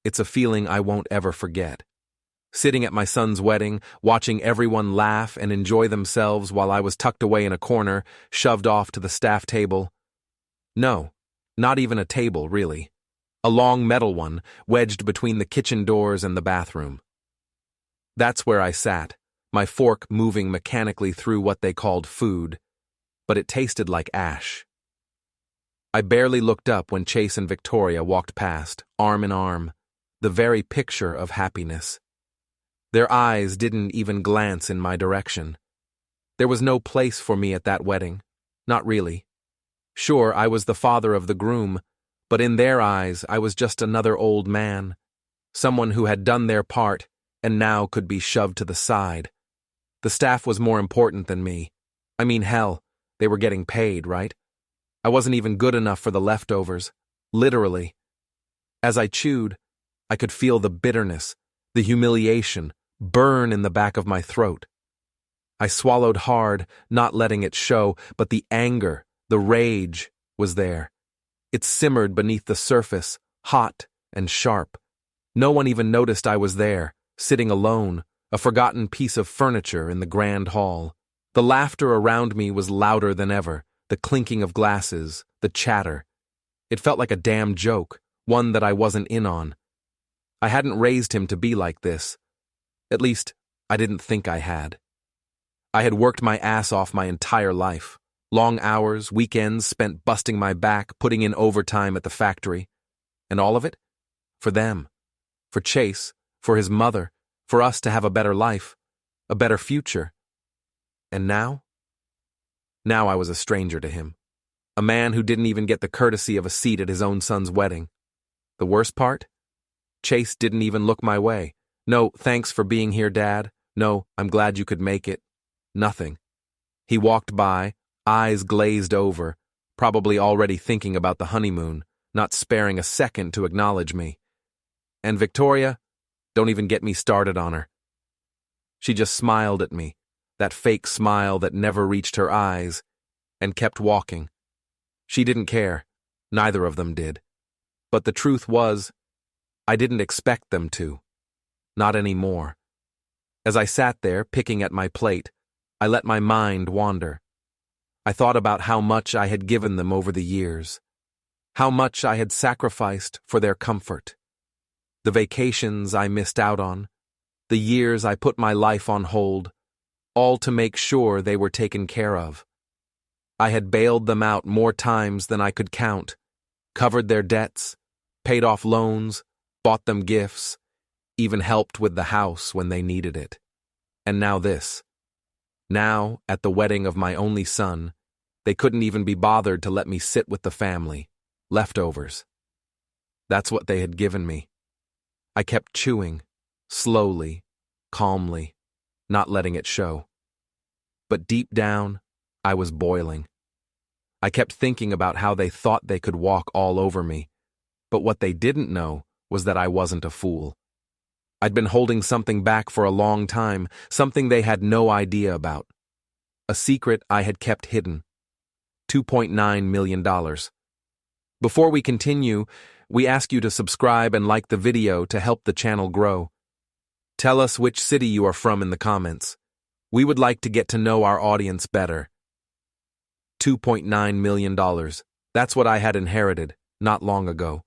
It's a feeling I won't ever forget. Sitting at my son's wedding, watching everyone laugh and enjoy themselves while I was tucked away in a corner, shoved off to the staff table. No, not even a table, really. A long metal one, wedged between the kitchen doors and the bathroom. That's where I sat, my fork moving mechanically through what they called food, but it tasted like ash. I barely looked up when Chase and Victoria walked past, arm in arm, the very picture of happiness. Their eyes didn't even glance in my direction. There was no place for me at that wedding, not really. Sure, I was the father of the groom, but in their eyes I was just another old man, someone who had done their part and now could be shoved to the side. The staff was more important than me. I mean, hell, they were getting paid, right? I wasn't even good enough for the leftovers, literally. As I chewed, I could feel the bitterness, the humiliation, burn in the back of my throat. I swallowed hard, not letting it show, but the anger, the rage, was there. It simmered beneath the surface, hot and sharp. No one even noticed I was there, sitting alone, a forgotten piece of furniture in the grand hall. The laughter around me was louder than ever, the clinking of glasses, the chatter. It felt like a damn joke, one that I wasn't in on. I hadn't raised him to be like this. At least, I didn't think I had. I had worked my ass off my entire life. Long hours, weekends spent busting my back, putting in overtime at the factory. And all of it? For them. For Chase, for his mother, for us to have a better life, a better future. And now? Now I was a stranger to him. A man who didn't even get the courtesy of a seat at his own son's wedding. The worst part? Chase didn't even look my way. No, thanks for being here, Dad. No, I'm glad you could make it. Nothing. He walked by, eyes glazed over, probably already thinking about the honeymoon, not sparing a second to acknowledge me. And Victoria, don't even get me started on her. She just smiled at me, that fake smile that never reached her eyes, and kept walking. She didn't care. Neither of them did. But the truth was, I didn't expect them to. Not anymore. As I sat there, picking at my plate, I let my mind wander. I thought about how much I had given them over the years, how much I had sacrificed for their comfort, the vacations I missed out on, the years I put my life on hold, all to make sure they were taken care of. I had bailed them out more times than I could count, covered their debts, paid off loans, bought them gifts, even helped with the house when they needed it. And now this. Now, at the wedding of my only son, they couldn't even be bothered to let me sit with the family. Leftovers. That's what they had given me. I kept chewing, slowly, calmly, not letting it show. But deep down, I was boiling. I kept thinking about how they thought they could walk all over me, but what they didn't know was that I wasn't a fool. I'd been holding something back for a long time, something they had no idea about. A secret I had kept hidden. $2.9 million. Before we continue, we ask you to subscribe and like the video to help the channel grow. Tell us which city you are from in the comments. We would like to get to know our audience better. $2.9 million. That's what I had inherited, not long ago,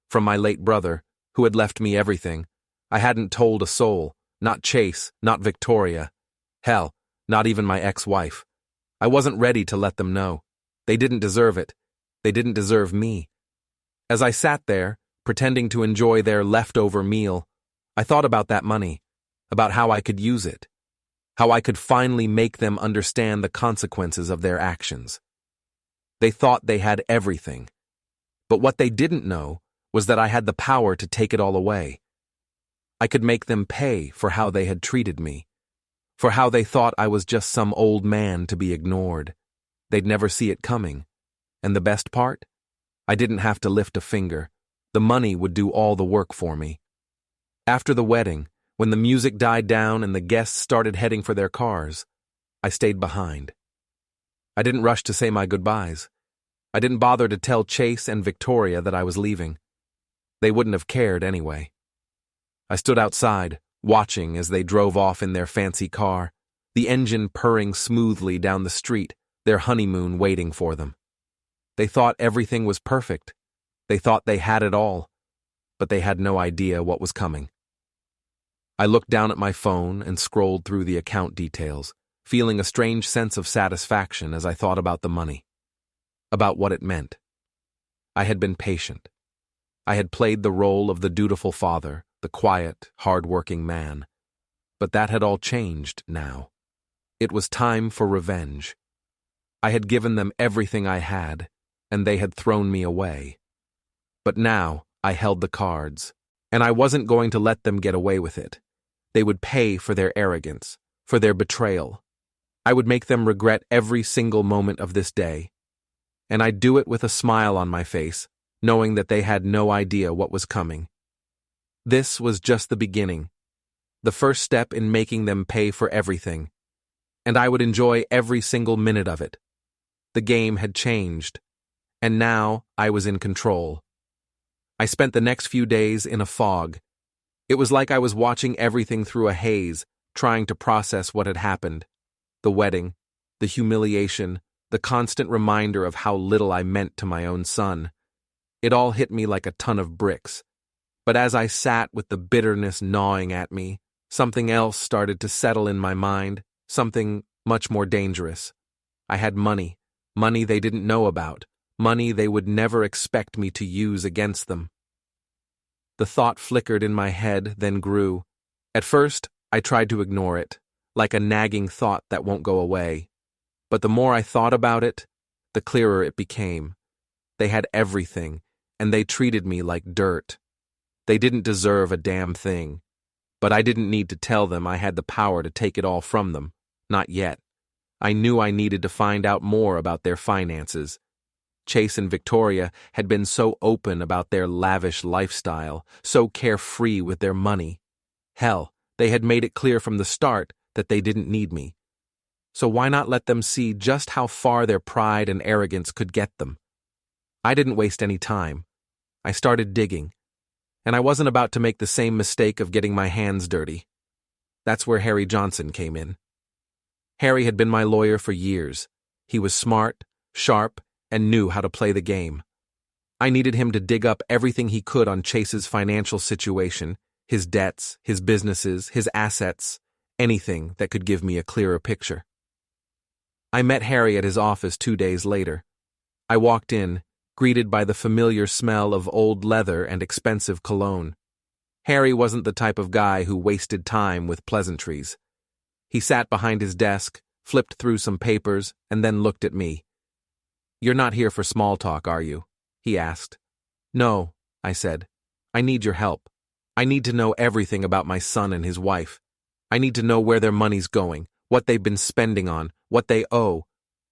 from my late brother, who had left me everything. I hadn't told a soul, not Chase, not Victoria. Hell, not even my ex-wife. I wasn't ready to let them know. They didn't deserve it. They didn't deserve me. As I sat there, pretending to enjoy their leftover meal, I thought about that money, about how I could use it, how I could finally make them understand the consequences of their actions. They thought they had everything, but what they didn't know was that I had the power to take it all away. I could make them pay for how they had treated me, for how they thought I was just some old man to be ignored. They'd never see it coming. And the best part? I didn't have to lift a finger. The money would do all the work for me. After the wedding, when the music died down and the guests started heading for their cars, I stayed behind. I didn't rush to say my goodbyes. I didn't bother to tell Chase and Victoria that I was leaving. They wouldn't have cared anyway. I stood outside, watching as they drove off in their fancy car, the engine purring smoothly down the street, their honeymoon waiting for them. They thought everything was perfect. They thought they had it all, but they had no idea what was coming. I looked down at my phone and scrolled through the account details, feeling a strange sense of satisfaction as I thought about the money, about what it meant. I had been patient. I had played the role of the dutiful father, the quiet, hard-working man. But that had all changed now. It was time for revenge. I had given them everything I had, and they had thrown me away. But now I held the cards, and I wasn't going to let them get away with it. They would pay for their arrogance, for their betrayal. I would make them regret every single moment of this day. And I'd do it with a smile on my face, knowing that they had no idea what was coming. This was just the beginning, the first step in making them pay for everything. And I would enjoy every single minute of it. The game had changed, and now I was in control. I spent the next few days in a fog. It was like I was watching everything through a haze, trying to process what had happened. The wedding, the humiliation, the constant reminder of how little I meant to my own son. It all hit me like a ton of bricks. But as I sat with the bitterness gnawing at me, something else started to settle in my mind, something much more dangerous. I had money they didn't know about, money they would never expect me to use against them. The thought flickered in my head, then grew. At first, I tried to ignore it, like a nagging thought that won't go away. But the more I thought about it, the clearer it became. They had everything, and they treated me like dirt. They didn't deserve a damn thing. But I didn't need to tell them I had the power to take it all from them. Not yet. I knew I needed to find out more about their finances. Chase and Victoria had been so open about their lavish lifestyle, so carefree with their money. Hell, they had made it clear from the start that they didn't need me. So why not let them see just how far their pride and arrogance could get them? I didn't waste any time. I started digging. And I wasn't about to make the same mistake of getting my hands dirty. That's where Harry Johnson came in. Harry had been my lawyer for years. He was smart, sharp, and knew how to play the game. I needed him to dig up everything he could on Chase's financial situation, his debts, his businesses, his assets, anything that could give me a clearer picture. I met Harry at his office 2 days later. I walked in, greeted by the familiar smell of old leather and expensive cologne. Harry wasn't the type of guy who wasted time with pleasantries. He sat behind his desk, flipped through some papers, and then looked at me. "You're not here for small talk, are you?" he asked. "No," I said. "I need your help. I need to know everything about my son and his wife. I need to know where their money's going, what they've been spending on, what they owe.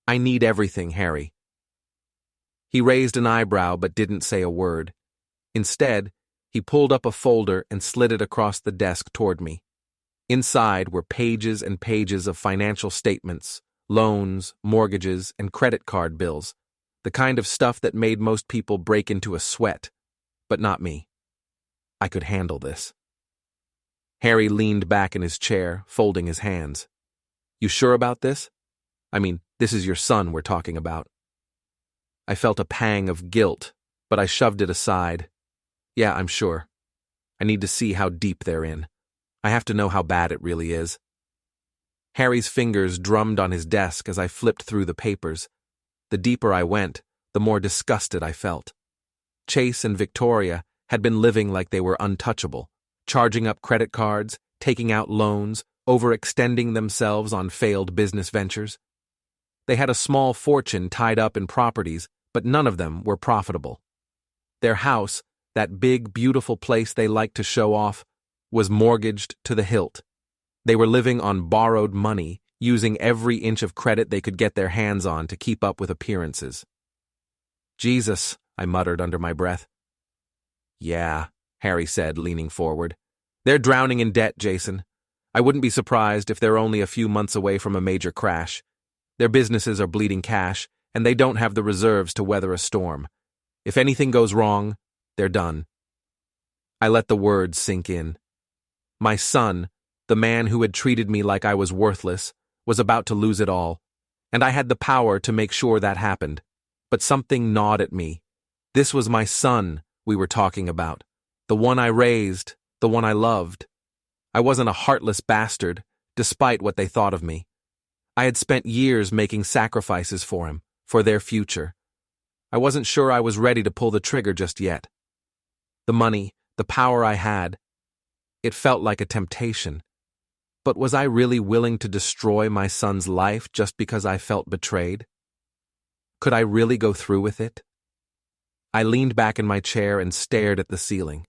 I need everything, Harry." He raised an eyebrow but didn't say a word. Instead, he pulled up a folder and slid it across the desk toward me. Inside were pages and pages of financial statements, loans, mortgages, and credit card bills, the kind of stuff that made most people break into a sweat, but not me. I could handle this. Harry leaned back in his chair, folding his hands. "You sure about this? I mean, this is your son we're talking about." I felt a pang of guilt, but I shoved it aside. "Yeah, I'm sure. I need to see how deep they're in. I have to know how bad it really is." Harry's fingers drummed on his desk as I flipped through the papers. The deeper I went, the more disgusted I felt. Chase and Victoria had been living like they were untouchable, charging up credit cards, taking out loans, overextending themselves on failed business ventures. They had a small fortune tied up in properties, but none of them were profitable. Their house, that big, beautiful place they liked to show off, was mortgaged to the hilt. They were living on borrowed money, using every inch of credit they could get their hands on to keep up with appearances. "Jesus," I muttered under my breath. "Yeah," Harry said, leaning forward. "They're drowning in debt, Jason. I wouldn't be surprised if they're only a few months away from a major crash. Their businesses are bleeding cash, and they don't have the reserves to weather a storm. If anything goes wrong, they're done." I let the words sink in. My son, the man who had treated me like I was worthless, was about to lose it all, and I had the power to make sure that happened. But something gnawed at me. This was my son we were talking about, the one I raised, the one I loved. I wasn't a heartless bastard, despite what they thought of me. I had spent years making sacrifices for him, for their future. I wasn't sure I was ready to pull the trigger just yet. The money, the power I had, it felt like a temptation. But was I really willing to destroy my son's life just because I felt betrayed? Could I really go through with it? I leaned back in my chair and stared at the ceiling.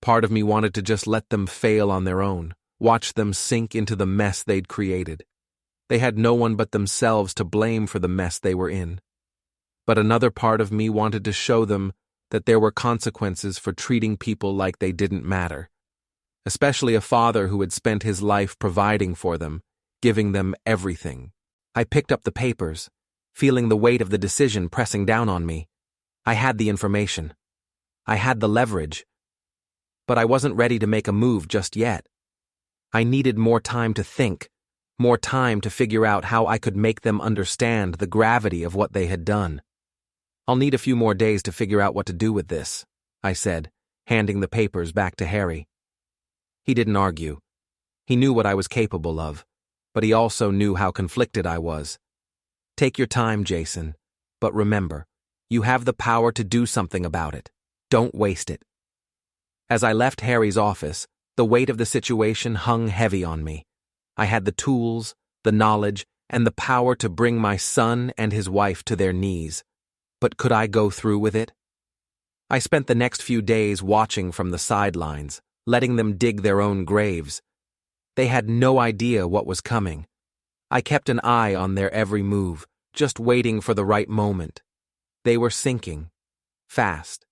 Part of me wanted to just let them fail on their own, watch them sink into the mess they'd created. They had no one but themselves to blame for the mess they were in. But another part of me wanted to show them that there were consequences for treating people like they didn't matter, especially a father who had spent his life providing for them, giving them everything. I picked up the papers, feeling the weight of the decision pressing down on me. I had the information. I had the leverage. But I wasn't ready to make a move just yet. I needed more time to think, more time to figure out how I could make them understand the gravity of what they had done. I'll need a few more days to figure out what to do with this, I said, handing the papers back to Harry. He didn't argue. He knew what I was capable of, but he also knew how conflicted I was. Take your time, Jason, but remember, you have the power to do something about it. Don't waste it. As I left Harry's office, the weight of the situation hung heavy on me. I had the tools, the knowledge, and the power to bring my son and his wife to their knees. But could I go through with it? I spent the next few days watching from the sidelines, letting them dig their own graves. They had no idea what was coming. I kept an eye on their every move, just waiting for the right moment. They were sinking, fast.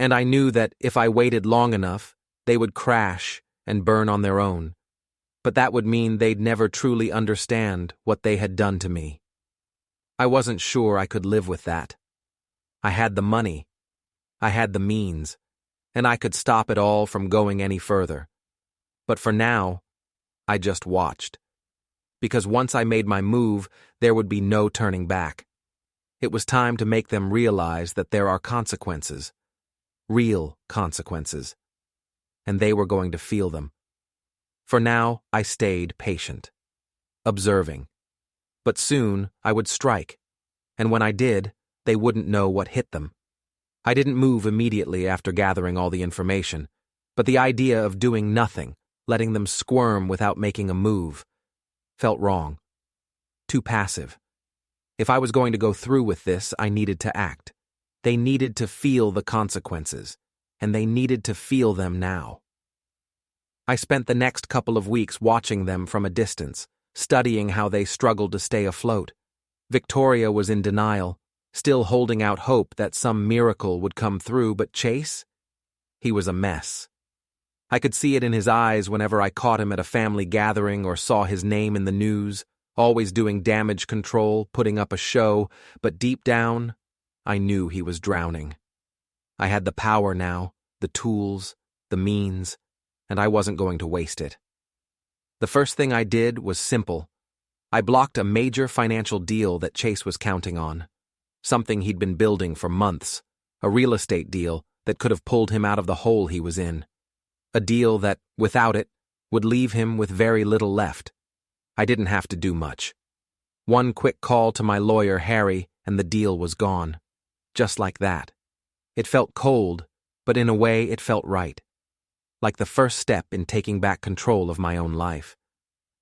And I knew that if I waited long enough, they would crash and burn on their own. But that would mean they'd never truly understand what they had done to me. I wasn't sure I could live with that. I had the money. I had the means. And I could stop it all from going any further. But for now, I just watched. Because once I made my move, there would be no turning back. It was time to make them realize that there are consequences. Real consequences. And they were going to feel them. For now, I stayed patient, observing. But soon, I would strike. And when I did, they wouldn't know what hit them. I didn't move immediately after gathering all the information, but the idea of doing nothing, letting them squirm without making a move, felt wrong. Too passive. If I was going to go through with this, I needed to act. They needed to feel the consequences, and they needed to feel them now. I spent the next couple of weeks watching them from a distance, studying how they struggled to stay afloat. Victoria was in denial, still holding out hope that some miracle would come through, but Chase? He was a mess. I could see it in his eyes whenever I caught him at a family gathering or saw his name in the news, always doing damage control, putting up a show, but deep down, I knew he was drowning. I had the power now, the tools, the means, and I wasn't going to waste it. The first thing I did was simple. I blocked a major financial deal that Chase was counting on. Something he'd been building for months. A real estate deal that could have pulled him out of the hole he was in. A deal that, without it, would leave him with very little left. I didn't have to do much. One quick call to my lawyer, Harry, and the deal was gone. Just like that. It felt cold, but in a way it felt right. Like the first step in taking back control of my own life.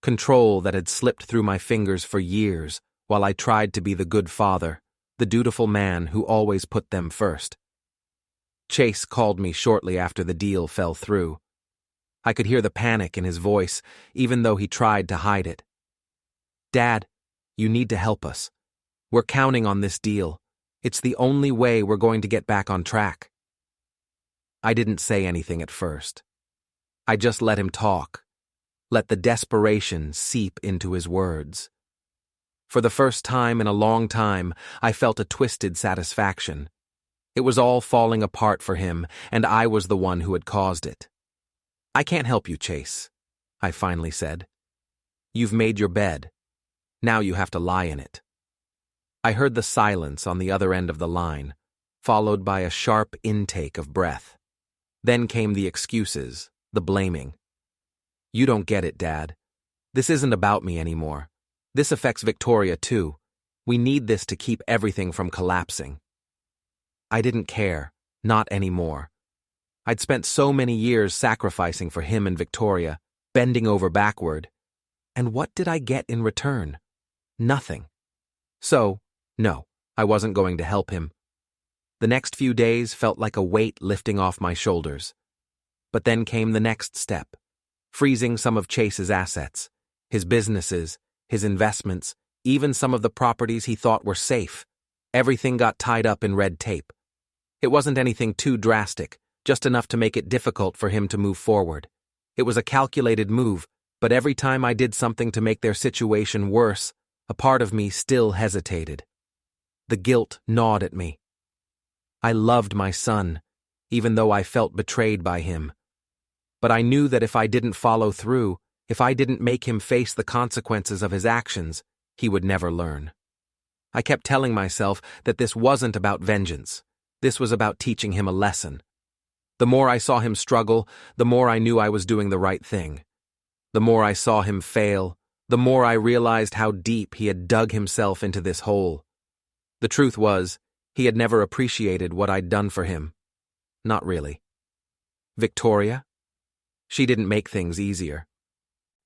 Control that had slipped through my fingers for years while I tried to be the good father, the dutiful man who always put them first. Chase called me shortly after the deal fell through. I could hear the panic in his voice, even though he tried to hide it. "Dad, you need to help us. We're counting on this deal. It's the only way we're going to get back on track." I didn't say anything at first. I just let him talk, let the desperation seep into his words. For the first time in a long time, I felt a twisted satisfaction. It was all falling apart for him, and I was the one who had caused it. I can't help you, Chase, I finally said. You've made your bed. Now you have to lie in it. I heard the silence on the other end of the line, followed by a sharp intake of breath. Then came the excuses, the blaming. You don't get it, Dad. This isn't about me anymore. This affects Victoria, too. We need this to keep everything from collapsing. I didn't care, not anymore. I'd spent so many years sacrificing for him and Victoria, bending over backward. And what did I get in return? Nothing. So, no, I wasn't going to help him. The next few days felt like a weight lifting off my shoulders. But then came the next step, freezing some of Chase's assets, his businesses, his investments, even some of the properties he thought were safe. Everything got tied up in red tape. It wasn't anything too drastic, just enough to make it difficult for him to move forward. It was a calculated move, but every time I did something to make their situation worse, a part of me still hesitated. The guilt gnawed at me. I loved my son, even though I felt betrayed by him. But I knew that if I didn't follow through, if I didn't make him face the consequences of his actions, he would never learn. I kept telling myself that this wasn't about vengeance. This was about teaching him a lesson. The more I saw him struggle, the more I knew I was doing the right thing. The more I saw him fail, the more I realized how deep he had dug himself into this hole. The truth was, he had never appreciated what I'd done for him. Not really. Victoria? She didn't make things easier.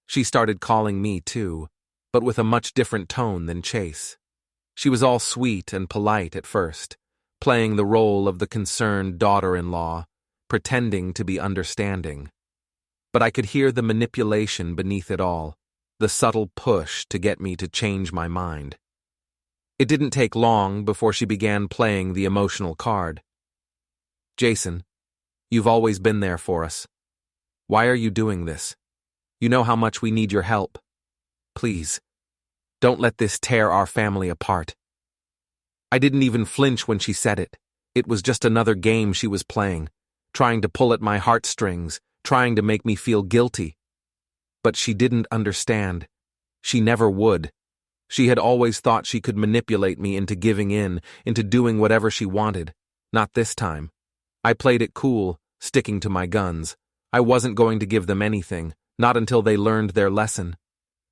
She started calling me too, but with a much different tone than Chase. She was all sweet and polite at first, playing the role of the concerned daughter-in-law, pretending to be understanding. But I could hear the manipulation beneath it all, the subtle push to get me to change my mind. It didn't take long before she began playing the emotional card. Jason, you've always been there for us. Why are you doing this? You know how much we need your help. Please, don't let this tear our family apart. I didn't even flinch when she said it. It was just another game she was playing, trying to pull at my heartstrings, trying to make me feel guilty. But she didn't understand. She never would. She had always thought she could manipulate me into giving in, into doing whatever she wanted. Not this time. I played it cool, sticking to my guns. I wasn't going to give them anything, not until they learned their lesson.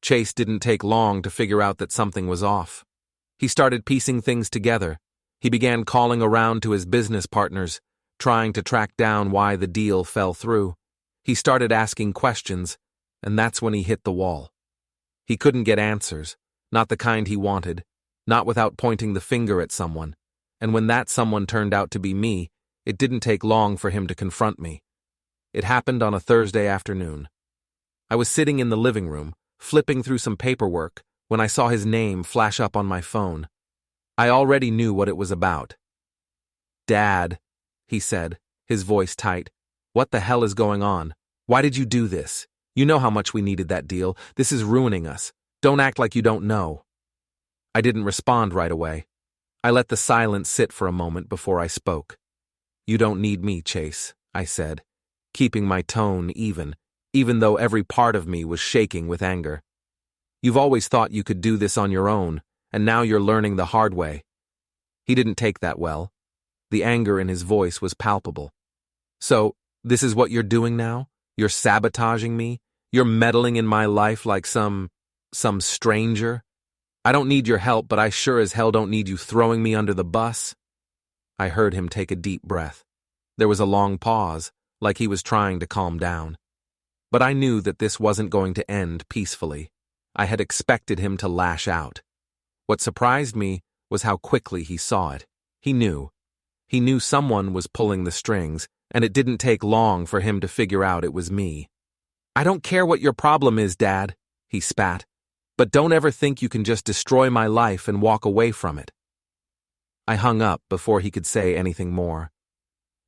Chase didn't take long to figure out that something was off. He started piecing things together. He began calling around to his business partners, trying to track down why the deal fell through. He started asking questions, and that's when he hit the wall. He couldn't get answers, not the kind he wanted, not without pointing the finger at someone. And when that someone turned out to be me, it didn't take long for him to confront me. It happened on a Thursday afternoon. I was sitting in the living room, flipping through some paperwork, when I saw his name flash up on my phone. I already knew what it was about. Dad, he said, his voice tight. What the hell is going on? Why did you do this? You know how much we needed that deal. This is ruining us. Don't act like you don't know. I didn't respond right away. I let the silence sit for a moment before I spoke. You don't need me, Chase, I said, keeping my tone even though every part of me was shaking with anger. You've always thought you could do this on your own, and now you're learning the hard way. He didn't take that well. The anger in his voice was palpable. So, this is what you're doing now? You're sabotaging me? You're meddling in my life like some stranger? I don't need your help, but I sure as hell don't need you throwing me under the bus. I heard him take a deep breath. There was a long pause, like he was trying to calm down. But I knew that this wasn't going to end peacefully. I had expected him to lash out. What surprised me was how quickly he saw it. He knew. He knew someone was pulling the strings, and it didn't take long for him to figure out it was me. I don't care what your problem is, Dad, he spat, but don't ever think you can just destroy my life and walk away from it. I hung up before he could say anything more.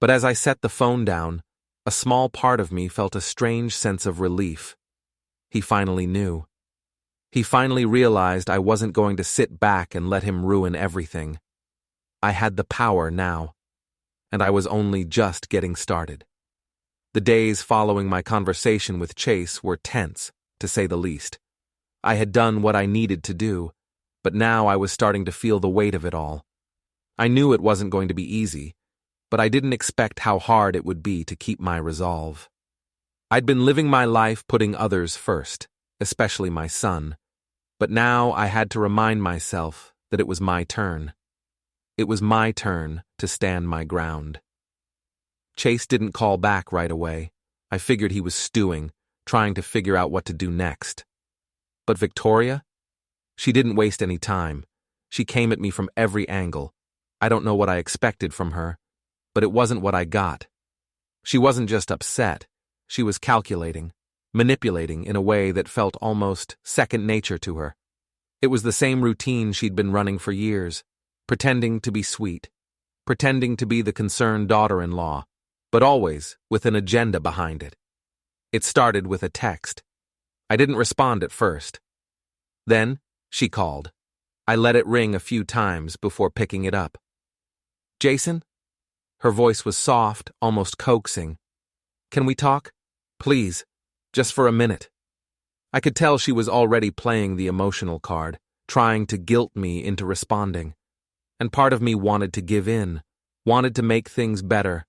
But as I set the phone down, a small part of me felt a strange sense of relief. He finally knew. He finally realized I wasn't going to sit back and let him ruin everything. I had the power now, and I was only just getting started. The days following my conversation with Chase were tense, to say the least. I had done what I needed to do, but now I was starting to feel the weight of it all. I knew it wasn't going to be easy, but I didn't expect how hard it would be to keep my resolve. I'd been living my life putting others first, especially my son, but now I had to remind myself that it was my turn. It was my turn to stand my ground. Chase didn't call back right away. I figured he was stewing, trying to figure out what to do next. But Victoria? She didn't waste any time. She came at me from every angle. I don't know what I expected from her, but it wasn't what I got. She wasn't just upset. She was calculating, manipulating in a way that felt almost second nature to her. It was the same routine she'd been running for years, pretending to be sweet, pretending to be the concerned daughter-in-law, but always with an agenda behind it. It started with a text. I didn't respond at first. Then, she called. I let it ring a few times before picking it up. "Jason?" Her voice was soft, almost coaxing. "Can we talk? Please, just for a minute." I could tell she was already playing the emotional card, trying to guilt me into responding. And part of me wanted to give in, wanted to make things better,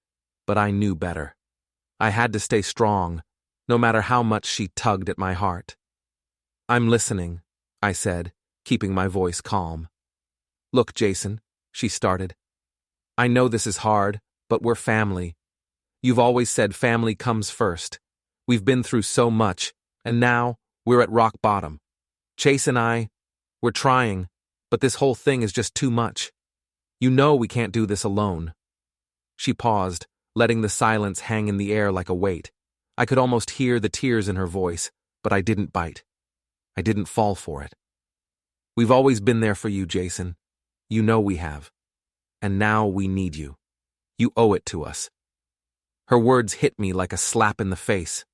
but I knew better. I had to stay strong, no matter how much she tugged at my heart. "I'm listening," I said, keeping my voice calm. "Look, Jason," she started. "I know this is hard, but we're family. You've always said family comes first. We've been through so much, and now we're at rock bottom. Chase and we're trying, but this whole thing is just too much. You know we can't do this alone." She paused, letting the silence hang in the air like a weight. I could almost hear the tears in her voice, but I didn't bite. I didn't fall for it. "We've always been there for you, Jason. You know we have. And now we need you. You owe it to us." Her words hit me like a slap in the face.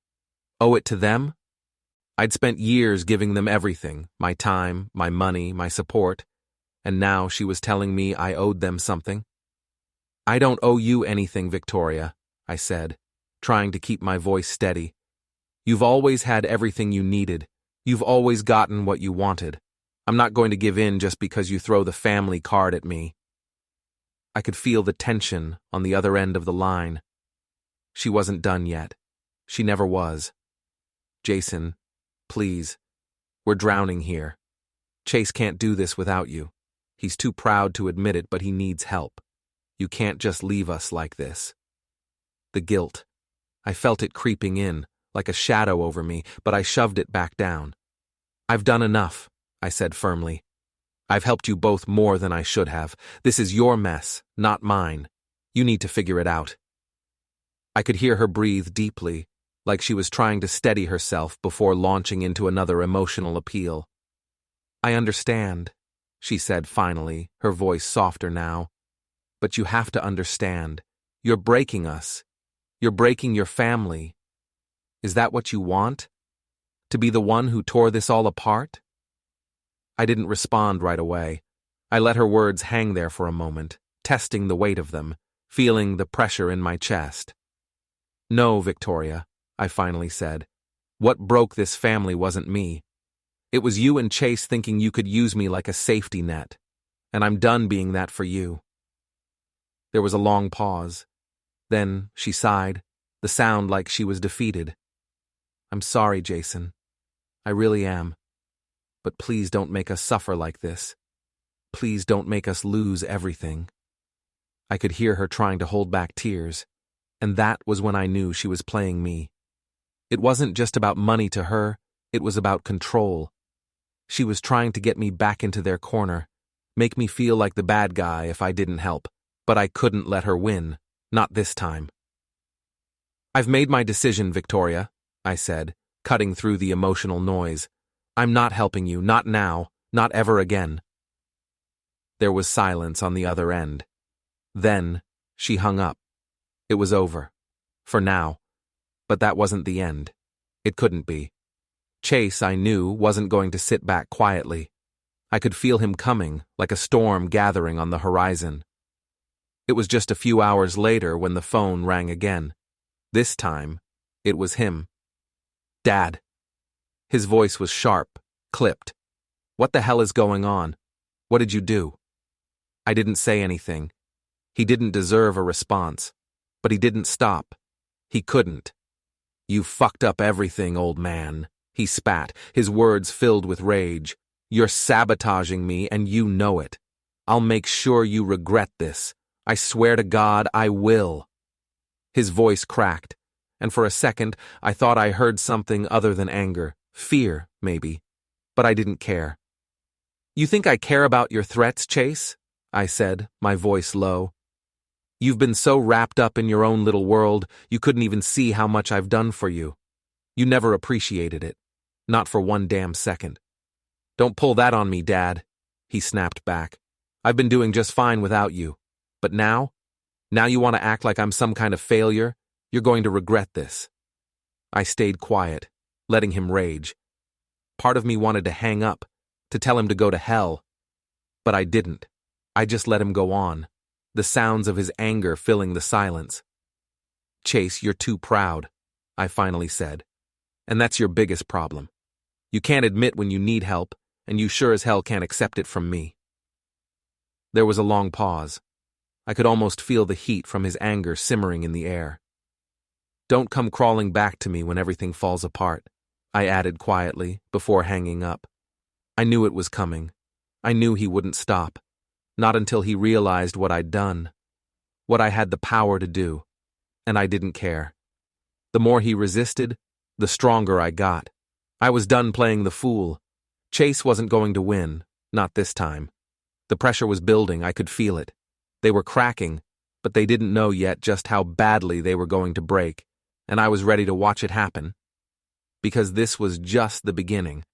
Owe it to them? I'd spent years giving them everything, my time, my money, my support, and now she was telling me I owed them something. "I don't owe you anything, Victoria," I said, trying to keep my voice steady. "You've always had everything you needed. You've always gotten what you wanted. I'm not going to give in just because you throw the family card at me." I could feel the tension on the other end of the line. She wasn't done yet. She never was. "Jason, please. We're drowning here. Chase can't do this without you. He's too proud to admit it, but he needs help. You can't just leave us like this." The guilt. I felt it creeping in, like a shadow over me, but I shoved it back down. "I've done enough," I said firmly. "I've helped you both more than I should have. This is your mess, not mine. You need to figure it out." I could hear her breathe deeply, like she was trying to steady herself before launching into another emotional appeal. "I understand," she said finally, her voice softer now. "But you have to understand. You're breaking us. You're breaking your family. Is that what you want? To be the one who tore this all apart?" I didn't respond right away. I let her words hang there for a moment, testing the weight of them, feeling the pressure in my chest. "No, Victoria," I finally said. "What broke this family wasn't me. It was you and Chase thinking you could use me like a safety net, and I'm done being that for you." There was a long pause. Then she sighed, the sound like she was defeated. "I'm sorry, Jason. I really am. But please don't make us suffer like this. Please don't make us lose everything." I could hear her trying to hold back tears, and that was when I knew she was playing me. It wasn't just about money to her, it was about control. She was trying to get me back into their corner, make me feel like the bad guy if I didn't help, but I couldn't let her win, not this time. "I've made my decision, Victoria," I said, cutting through the emotional noise. "I'm not helping you, not now, not ever again." There was silence on the other end. Then, she hung up. It was over. For now. But that wasn't the end. It couldn't be. Chase, I knew, wasn't going to sit back quietly. I could feel him coming, like a storm gathering on the horizon. It was just a few hours later when the phone rang again. This time, It was him. Dad. His voice was sharp, clipped. What the hell is going on? What did you do? I didn't say anything. He didn't deserve a response. But he didn't stop. He couldn't. You fucked up everything, old man. He spat, his words filled with rage. You're sabotaging me, and you know it. I'll make sure you regret this. I swear to God, I will. His voice cracked, and for a second, I thought I heard something other than anger. Fear, maybe. But I didn't care. You think I care about your threats, Chase? I said, my voice low. You've been so wrapped up in your own little world, you couldn't even see how much I've done for you. You never appreciated it. Not for one damn second. Don't pull that on me, Dad, he snapped back. I've been doing just fine without you. But now you want to act like I'm some kind of failure? You're going to regret this. I stayed quiet, letting him rage. Part of me wanted to hang up, to tell him to go to hell. But I didn't. I just let him go on, the sounds of his anger filling the silence. Chase, you're too proud, I finally said. And that's your biggest problem. You can't admit when you need help, and you sure as hell can't accept it from me. There was a long pause. I could almost feel the heat from his anger simmering in the air. Don't come crawling back to me when everything falls apart, I added quietly, before hanging up. I knew it was coming. I knew he wouldn't stop. Not until he realized what I'd done. What I had the power to do. And I didn't care. The more he resisted, the stronger I got. I was done playing the fool. Chase wasn't going to win, not this time. The pressure was building, I could feel it. They were cracking, but they didn't know yet just how badly they were going to break, and I was ready to watch it happen. Because this was just the beginning.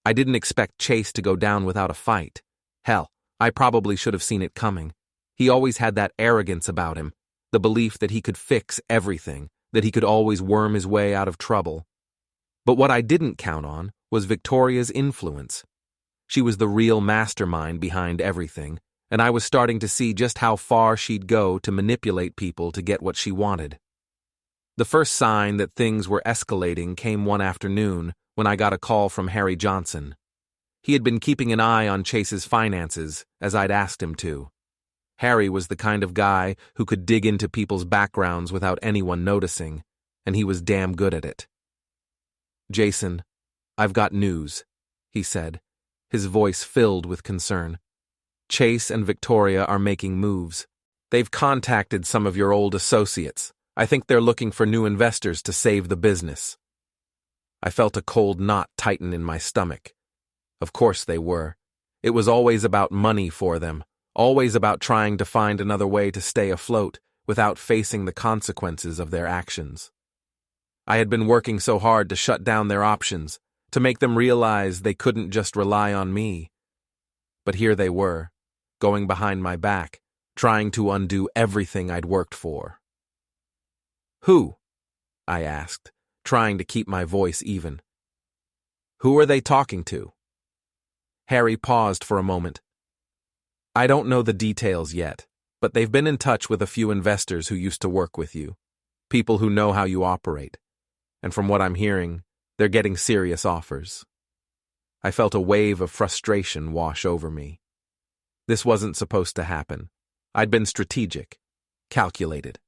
I didn't expect Chase to go down without a fight. Hell, I probably should have seen it coming. He always had that arrogance about him, the belief that he could fix everything, that he could always worm his way out of trouble. But what I didn't count on was Victoria's influence. She was the real mastermind behind everything, and I was starting to see just how far she'd go to manipulate people to get what she wanted. The first sign that things were escalating came one afternoon when I got a call from Harry Johnson. He had been keeping an eye on Chase's finances, as I'd asked him to. Harry was the kind of guy who could dig into people's backgrounds without anyone noticing, and he was damn good at it. Jason, I've got news, he said, his voice filled with concern. Chase and Victoria are making moves. They've contacted some of your old associates. I think they're looking for new investors to save the business. I felt a cold knot tighten in my stomach. Of course they were. It was always about money for them, always about trying to find another way to stay afloat without facing the consequences of their actions. I had been working so hard to shut down their options, to make them realize they couldn't just rely on me. But here they were, going behind my back, trying to undo everything I'd worked for. Who? I asked, trying to keep my voice even. Who are they talking to? Harry paused for a moment. I don't know the details yet, but they've been in touch with a few investors who used to work with you, people who know how you operate, and from what I'm hearing, they're getting serious offers. I felt a wave of frustration wash over me. This wasn't supposed to happen. I'd been strategic, calculated.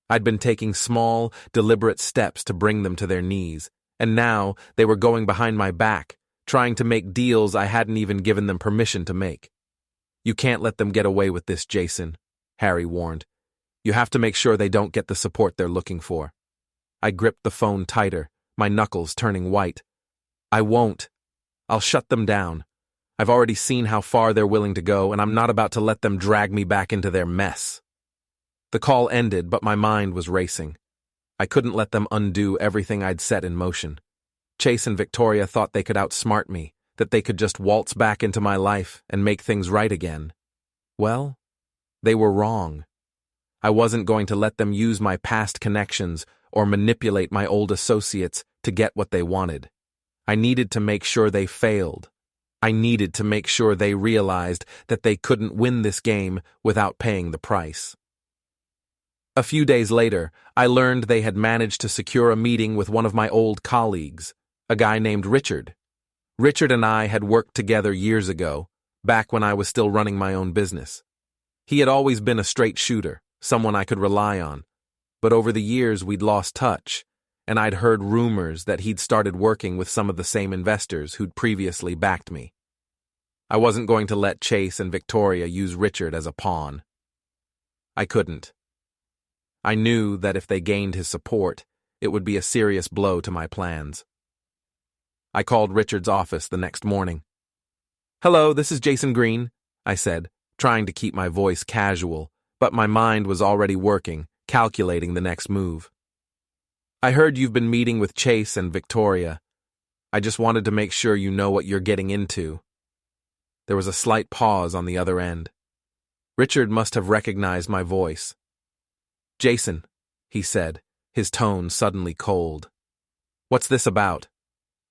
I'd been taking small, deliberate steps to bring them to their knees, and now they were going behind my back, trying to make deals I hadn't even given them permission to make. You can't let them get away with this, Jason, Harry warned. You have to make sure they don't get the support they're looking for. I gripped the phone tighter, my knuckles turning white. I won't. I'll shut them down. I've already seen how far they're willing to go, and I'm not about to let them drag me back into their mess. The call ended, but my mind was racing. I couldn't let them undo everything I'd set in motion. Chase and Victoria thought they could outsmart me, that they could just waltz back into my life and make things right again. Well, they were wrong. I wasn't going to let them use my past connections or manipulate my old associates to get what they wanted. I needed to make sure they failed. I needed to make sure they realized that they couldn't win this game without paying the price. A few days later, I learned they had managed to secure a meeting with one of my old colleagues, a guy named Richard. Richard and I had worked together years ago, back when I was still running my own business. He had always been a straight shooter, someone I could rely on, but over the years we'd lost touch, and I'd heard rumors that he'd started working with some of the same investors who'd previously backed me. I wasn't going to let Chase and Victoria use Richard as a pawn. I couldn't. I knew that if they gained his support, it would be a serious blow to my plans. I called Richard's office the next morning. "Hello, this is Jason Green," I said, trying to keep my voice casual, but my mind was already working, calculating the next move. "I heard you've been meeting with Chase and Victoria. I just wanted to make sure you know what you're getting into." There was a slight pause on the other end. Richard must have recognized my voice. "Jason," he said, his tone suddenly cold. "What's this about?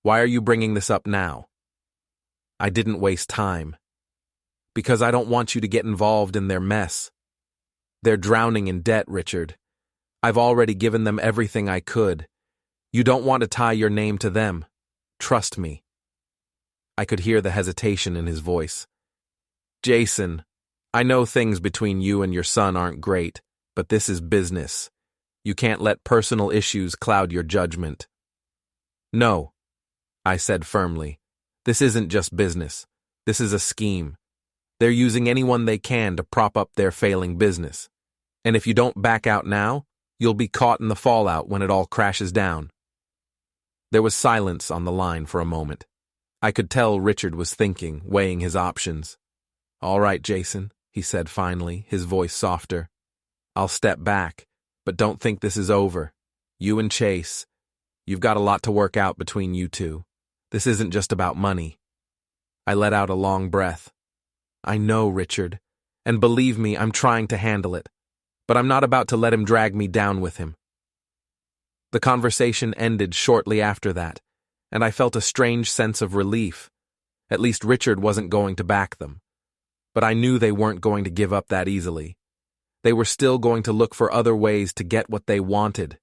Why are you bringing this up now?" I didn't waste time. "Because I don't want you to get involved in their mess. They're drowning in debt, Richard. I've already given them everything I could. You don't want to tie your name to them. Trust me." I could hear the hesitation in his voice. "Jason, I know things between you and your son aren't great, but this is business. You can't let personal issues cloud your judgment." "No," I said firmly. "This isn't just business. This is a scheme. They're using anyone they can to prop up their failing business. And if you don't back out now, you'll be caught in the fallout when it all crashes down." There was silence on the line for a moment. I could tell Richard was thinking, weighing his options. "All right, Jason," he said finally, his voice softer. "I'll step back, but don't think this is over. You and Chase, you've got a lot to work out between you two. This isn't just about money." I let out a long breath. "I know, Richard, and believe me, I'm trying to handle it, but I'm not about to let him drag me down with him." The conversation ended shortly after that, and I felt a strange sense of relief. At least Richard wasn't going to back them. But I knew they weren't going to give up that easily. They were still going to look for other ways to get what they wanted.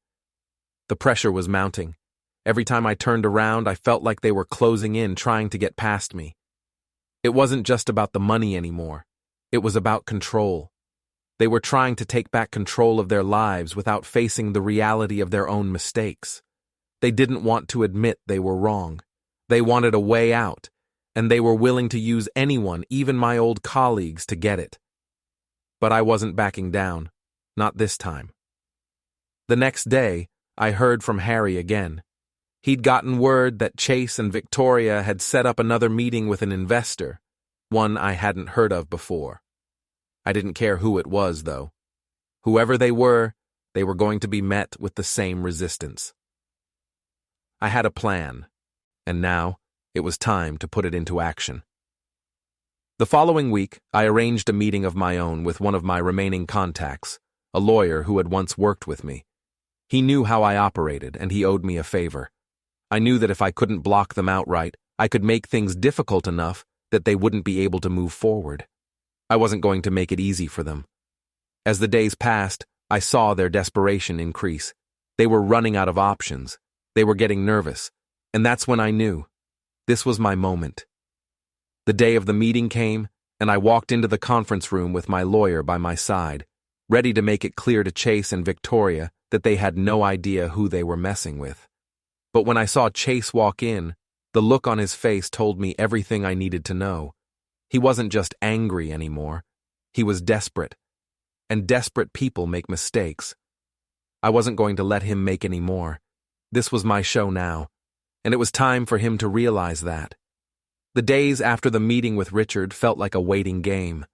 The pressure was mounting. Every time I turned around, I felt like they were closing in, trying to get past me. It wasn't just about the money anymore. It was about control. They were trying to take back control of their lives without facing the reality of their own mistakes. They didn't want to admit they were wrong. They wanted a way out, and they were willing to use anyone, even my old colleagues, to get it. But I wasn't backing down. Not this time. The next day, I heard from Harry again. He'd gotten word that Chase and Victoria had set up another meeting with an investor, one I hadn't heard of before. I didn't care who it was, though. Whoever they were going to be met with the same resistance. I had a plan, and now it was time to put it into action. The following week, I arranged a meeting of my own with one of my remaining contacts, a lawyer who had once worked with me. He knew how I operated, and he owed me a favor. I knew that if I couldn't block them outright, I could make things difficult enough that they wouldn't be able to move forward. I wasn't going to make it easy for them. As the days passed, I saw their desperation increase. They were running out of options. They were getting nervous, and that's when I knew. This was my moment. The day of the meeting came, and I walked into the conference room with my lawyer by my side, ready to make it clear to Chase and Victoria that they had no idea who they were messing with. But when I saw Chase walk in, the look on his face told me everything I needed to know. He wasn't just angry anymore. He was desperate. And desperate people make mistakes. I wasn't going to let him make any more. This was my show now, and it was time for him to realize that. The days after the meeting with Richard felt like a waiting game.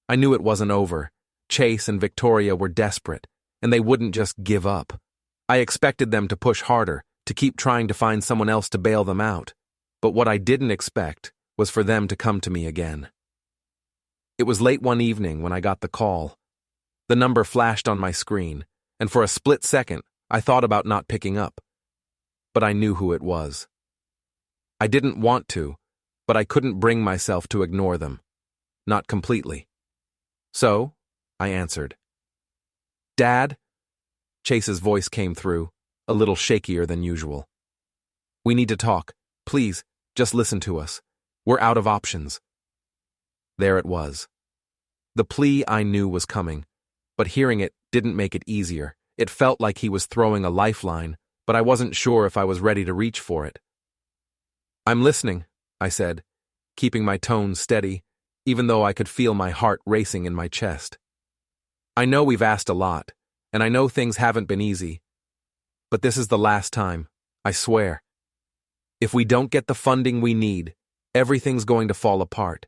I knew it wasn't over. Chase and Victoria were desperate, and they wouldn't just give up. I expected them to push harder, to keep trying to find someone else to bail them out. But what I didn't expect was for them to come to me again. It was late one evening when I got the call. The number flashed on my screen, and for a split second, I thought about not picking up. But I knew who it was. I didn't want to, but I couldn't bring myself to ignore them. Not completely. So, I answered. "Dad, Chase's voice came through, a little shakier than usual. "We need to talk. Please, just listen to us. We're out of options." There it was. The plea I knew was coming, but hearing it didn't make it easier. It felt like he was throwing a lifeline, but I wasn't sure if I was ready to reach for it. "I'm listening," I said, keeping my tone steady, even though I could feel my heart racing in my chest. "I know we've asked a lot, and I know things haven't been easy, but this is the last time, I swear. If we don't get the funding we need, everything's going to fall apart.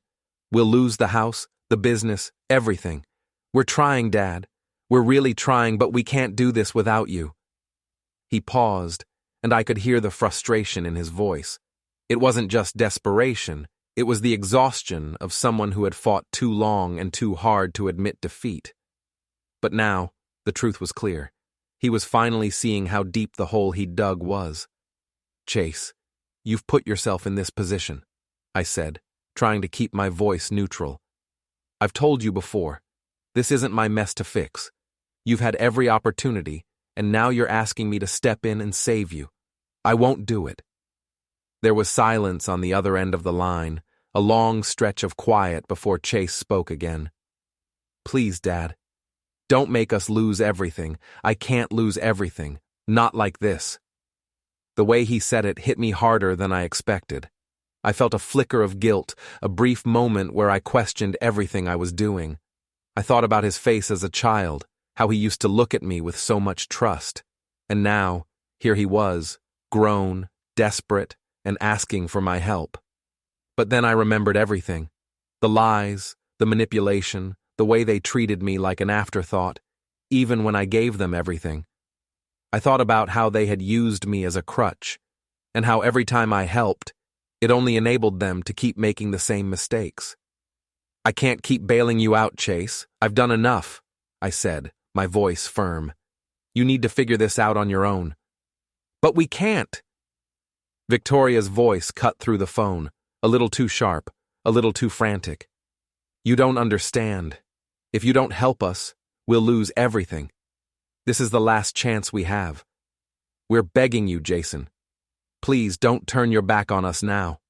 We'll lose the house, the business, everything. We're trying, Dad. We're really trying, but we can't do this without you." He paused, and I could hear the frustration in his voice. It wasn't just desperation, it was the exhaustion of someone who had fought too long and too hard to admit defeat. But now, the truth was clear. He was finally seeing how deep the hole he'd dug was. "Chase, you've put yourself in this position," I said, trying to keep my voice neutral. "I've told you before, this isn't my mess to fix. You've had every opportunity, and now you're asking me to step in and save you. I won't do it." There was silence on the other end of the line, a long stretch of quiet before Chase spoke again. "Please, Dad, don't make us lose everything. I can't lose everything, not like this." The way he said it hit me harder than I expected. I felt a flicker of guilt, a brief moment where I questioned everything I was doing. I thought about his face as a child, how he used to look at me with so much trust. And now, here he was, grown, desperate, and asking for my help. But then I remembered everything. The lies, the manipulation, the way they treated me like an afterthought, even when I gave them everything. I thought about how they had used me as a crutch, and how every time I helped, it only enabled them to keep making the same mistakes. "I can't keep bailing you out, Chase. I've done enough," I said, my voice firm. "You need to figure this out on your own." "But we can't." Victoria's voice cut through the phone, a little too sharp, a little too frantic. "You don't understand. If you don't help us, we'll lose everything. This is the last chance we have. We're begging you, Jason. Please don't turn your back on us now."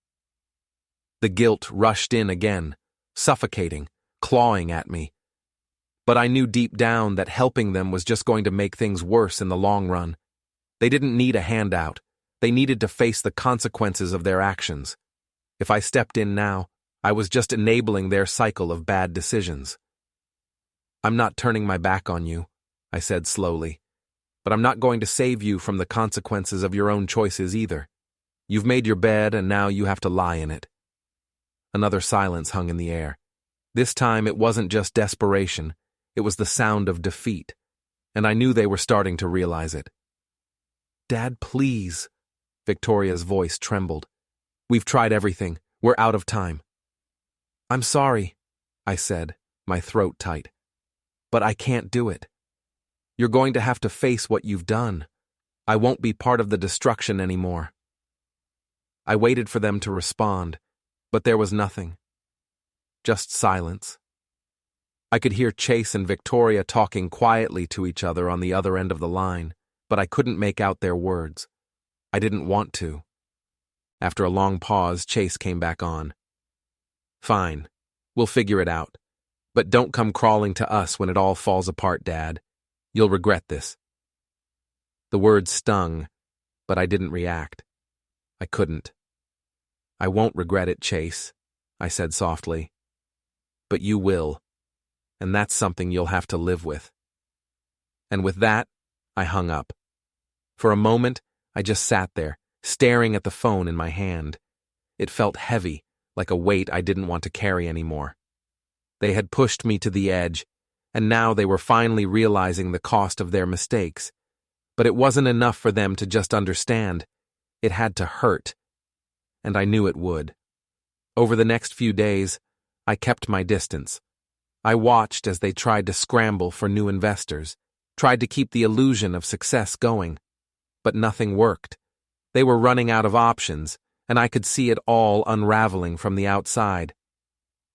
The guilt rushed in again, suffocating, clawing at me. But I knew deep down that helping them was just going to make things worse in the long run. They didn't need a handout. They needed to face the consequences of their actions. If I stepped in now, I was just enabling their cycle of bad decisions. "I'm not turning my back on you," I said slowly, "but I'm not going to save you from the consequences of your own choices either. You've made your bed and now you have to lie in it." Another silence hung in the air. This time it wasn't just desperation, it was the sound of defeat, and I knew they were starting to realize it. "Dad, please." Victoria's voice trembled. "We've tried everything. We're out of time." "I'm sorry," I said, my throat tight. "But I can't do it. You're going to have to face what you've done. I won't be part of the destruction anymore." I waited for them to respond, but there was nothing. Just silence. I could hear Chase and Victoria talking quietly to each other on the other end of the line, but I couldn't make out their words. I didn't want to. After a long pause, Chase came back on. "Fine. We'll figure it out. But don't come crawling to us when it all falls apart, Dad. You'll regret this." The words stung, but I didn't react. I couldn't. "I won't regret it, Chase," I said softly. "But you will, and that's something you'll have to live with." And with that, I hung up. For a moment, I just sat there, staring at the phone in my hand. It felt heavy, like a weight I didn't want to carry anymore. They had pushed me to the edge, and now they were finally realizing the cost of their mistakes. But it wasn't enough for them to just understand. It had to hurt. And I knew it would. Over the next few days, I kept my distance. I watched as they tried to scramble for new investors, tried to keep the illusion of success going. But nothing worked. They were running out of options, and I could see it all unraveling from the outside.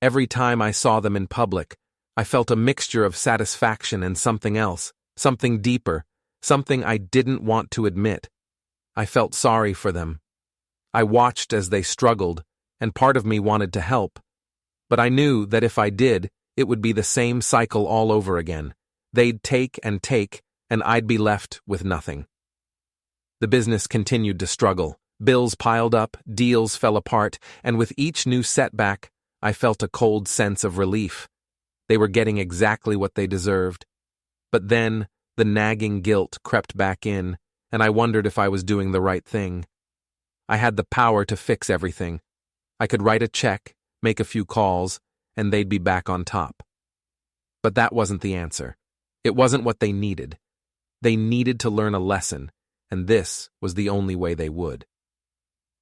Every time I saw them in public, I felt a mixture of satisfaction and something else, something deeper, something I didn't want to admit. I felt sorry for them. I watched as they struggled, and part of me wanted to help. But I knew that if I did, it would be the same cycle all over again. They'd take, and I'd be left with nothing. The business continued to struggle. Bills piled up, deals fell apart, and with each new setback, I felt a cold sense of relief. They were getting exactly what they deserved. But then, the nagging guilt crept back in, and I wondered if I was doing the right thing. I had the power to fix everything. I could write a check, make a few calls, and they'd be back on top. But that wasn't the answer. It wasn't what they needed. They needed to learn a lesson, and this was the only way they would.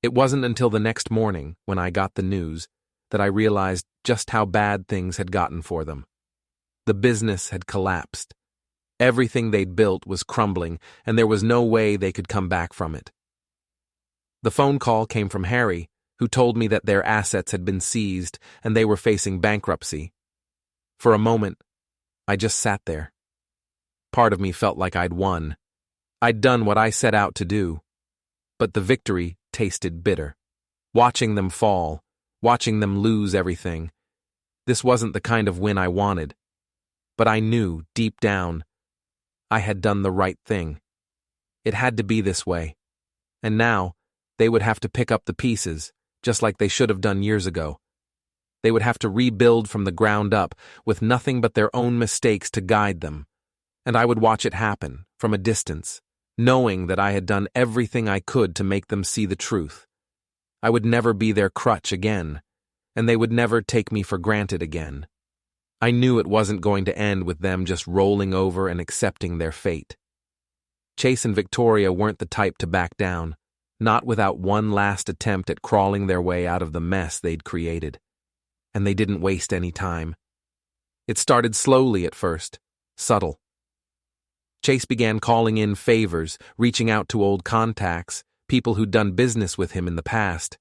It wasn't until the next morning, when I got the news, that I realized just how bad things had gotten for them. The business had collapsed. Everything they'd built was crumbling, and there was no way they could come back from it. The phone call came from Harry, who told me that their assets had been seized and they were facing bankruptcy. For a moment, I just sat there. Part of me felt like I'd won. I'd done what I set out to do. But the victory tasted bitter. Watching them fall, watching them lose everything. This wasn't the kind of win I wanted. But I knew, deep down, I had done the right thing. It had to be this way. And now, they would have to pick up the pieces, just like they should have done years ago. They would have to rebuild from the ground up, with nothing but their own mistakes to guide them. And I would watch it happen, from a distance, knowing that I had done everything I could to make them see the truth. I would never be their crutch again, and they would never take me for granted again. I knew it wasn't going to end with them just rolling over and accepting their fate. Chase and Victoria weren't the type to back down, not without one last attempt at crawling their way out of the mess they'd created. And they didn't waste any time. It started slowly at first, subtle. Chase began calling in favors, reaching out to old contacts, people who'd done business with him in the past.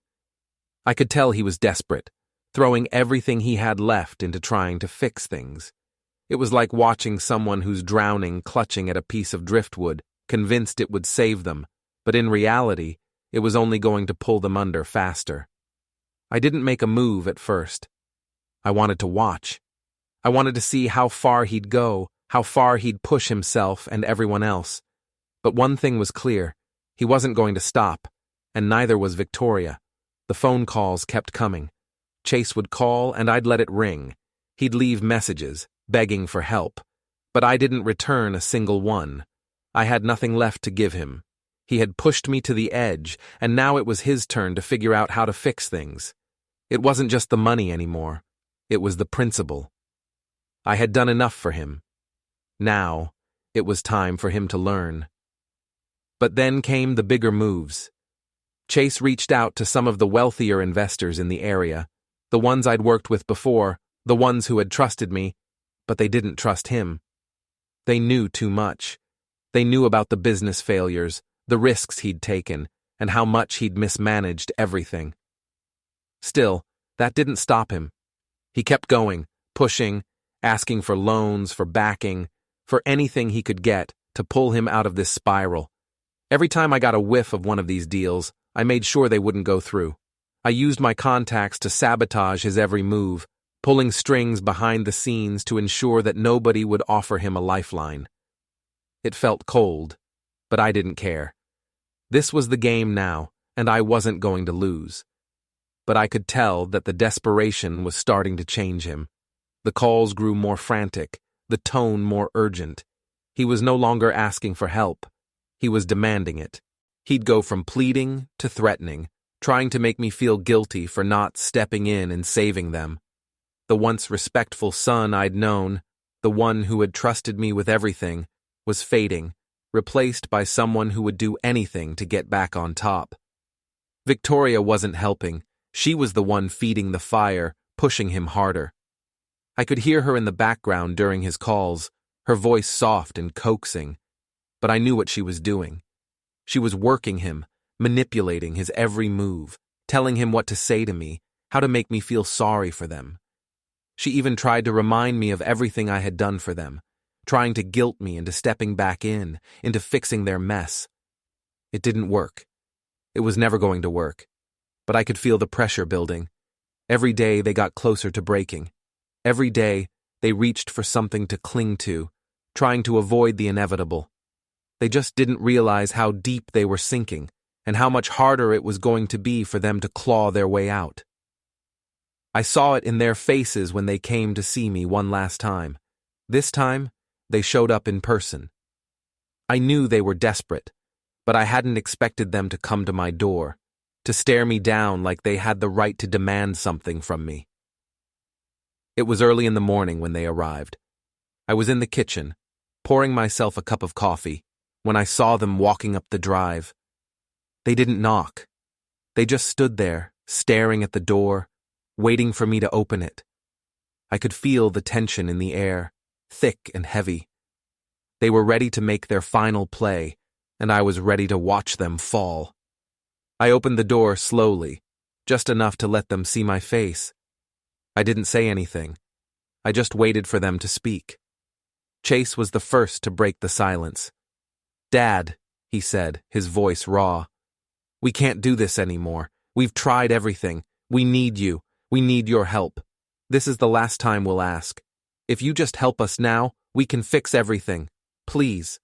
I could tell he was desperate, throwing everything he had left into trying to fix things. It was like watching someone who's drowning clutching at a piece of driftwood, convinced it would save them, but in reality, it was only going to pull them under faster. I didn't make a move at first. I wanted to watch. I wanted to see how far he'd go, how far he'd push himself and everyone else. But one thing was clear. He wasn't going to stop, and neither was Victoria. The phone calls kept coming. Chase would call, and I'd let it ring. He'd leave messages, begging for help. But I didn't return a single one. I had nothing left to give him. He had pushed me to the edge, and now it was his turn to figure out how to fix things. It wasn't just the money anymore. It was the principle. I had done enough for him. Now, it was time for him to learn. But then came the bigger moves. Chase reached out to some of the wealthier investors in the area, the ones I'd worked with before, the ones who had trusted me, but they didn't trust him. They knew too much. They knew about the business failures, the risks he'd taken, and how much he'd mismanaged everything. Still, that didn't stop him. He kept going, pushing, asking for loans, for backing, for anything he could get to pull him out of this spiral. Every time I got a whiff of one of these deals, I made sure they wouldn't go through. I used my contacts to sabotage his every move, pulling strings behind the scenes to ensure that nobody would offer him a lifeline. It felt cold, but I didn't care. This was the game now, and I wasn't going to lose. But I could tell that the desperation was starting to change him. The calls grew more frantic, the tone more urgent. He was no longer asking for help. He was demanding it. He'd go from pleading to threatening, trying to make me feel guilty for not stepping in and saving them. The once respectful son I'd known, the one who had trusted me with everything, was fading, replaced by someone who would do anything to get back on top. Victoria wasn't helping. She was the one feeding the fire, pushing him harder. I could hear her in the background during his calls, her voice soft and coaxing, but I knew what she was doing. She was working him, manipulating his every move, telling him what to say to me, how to make me feel sorry for them. She even tried to remind me of everything I had done for them, trying to guilt me into stepping back in, into fixing their mess. It didn't work. It was never going to work. But I could feel the pressure building. Every day they got closer to breaking. Every day they reached for something to cling to, trying to avoid the inevitable. They just didn't realize how deep they were sinking, and how much harder it was going to be for them to claw their way out. I saw it in their faces when they came to see me one last time. This time, they showed up in person. I knew they were desperate, but I hadn't expected them to come to my door, to stare me down like they had the right to demand something from me. It was early in the morning when they arrived. I was in the kitchen, pouring myself a cup of coffee, when I saw them walking up the drive. They didn't knock. They just stood there, staring at the door, waiting for me to open it. I could feel the tension in the air, thick and heavy. They were ready to make their final play, and I was ready to watch them fall. I opened the door slowly, just enough to let them see my face. I didn't say anything. I just waited for them to speak. Chase was the first to break the silence. "Dad," he said, his voice raw. "We can't do this anymore. We've tried everything. We need you. We need your help. This is the last time we'll ask. If you just help us now, we can fix everything. Please."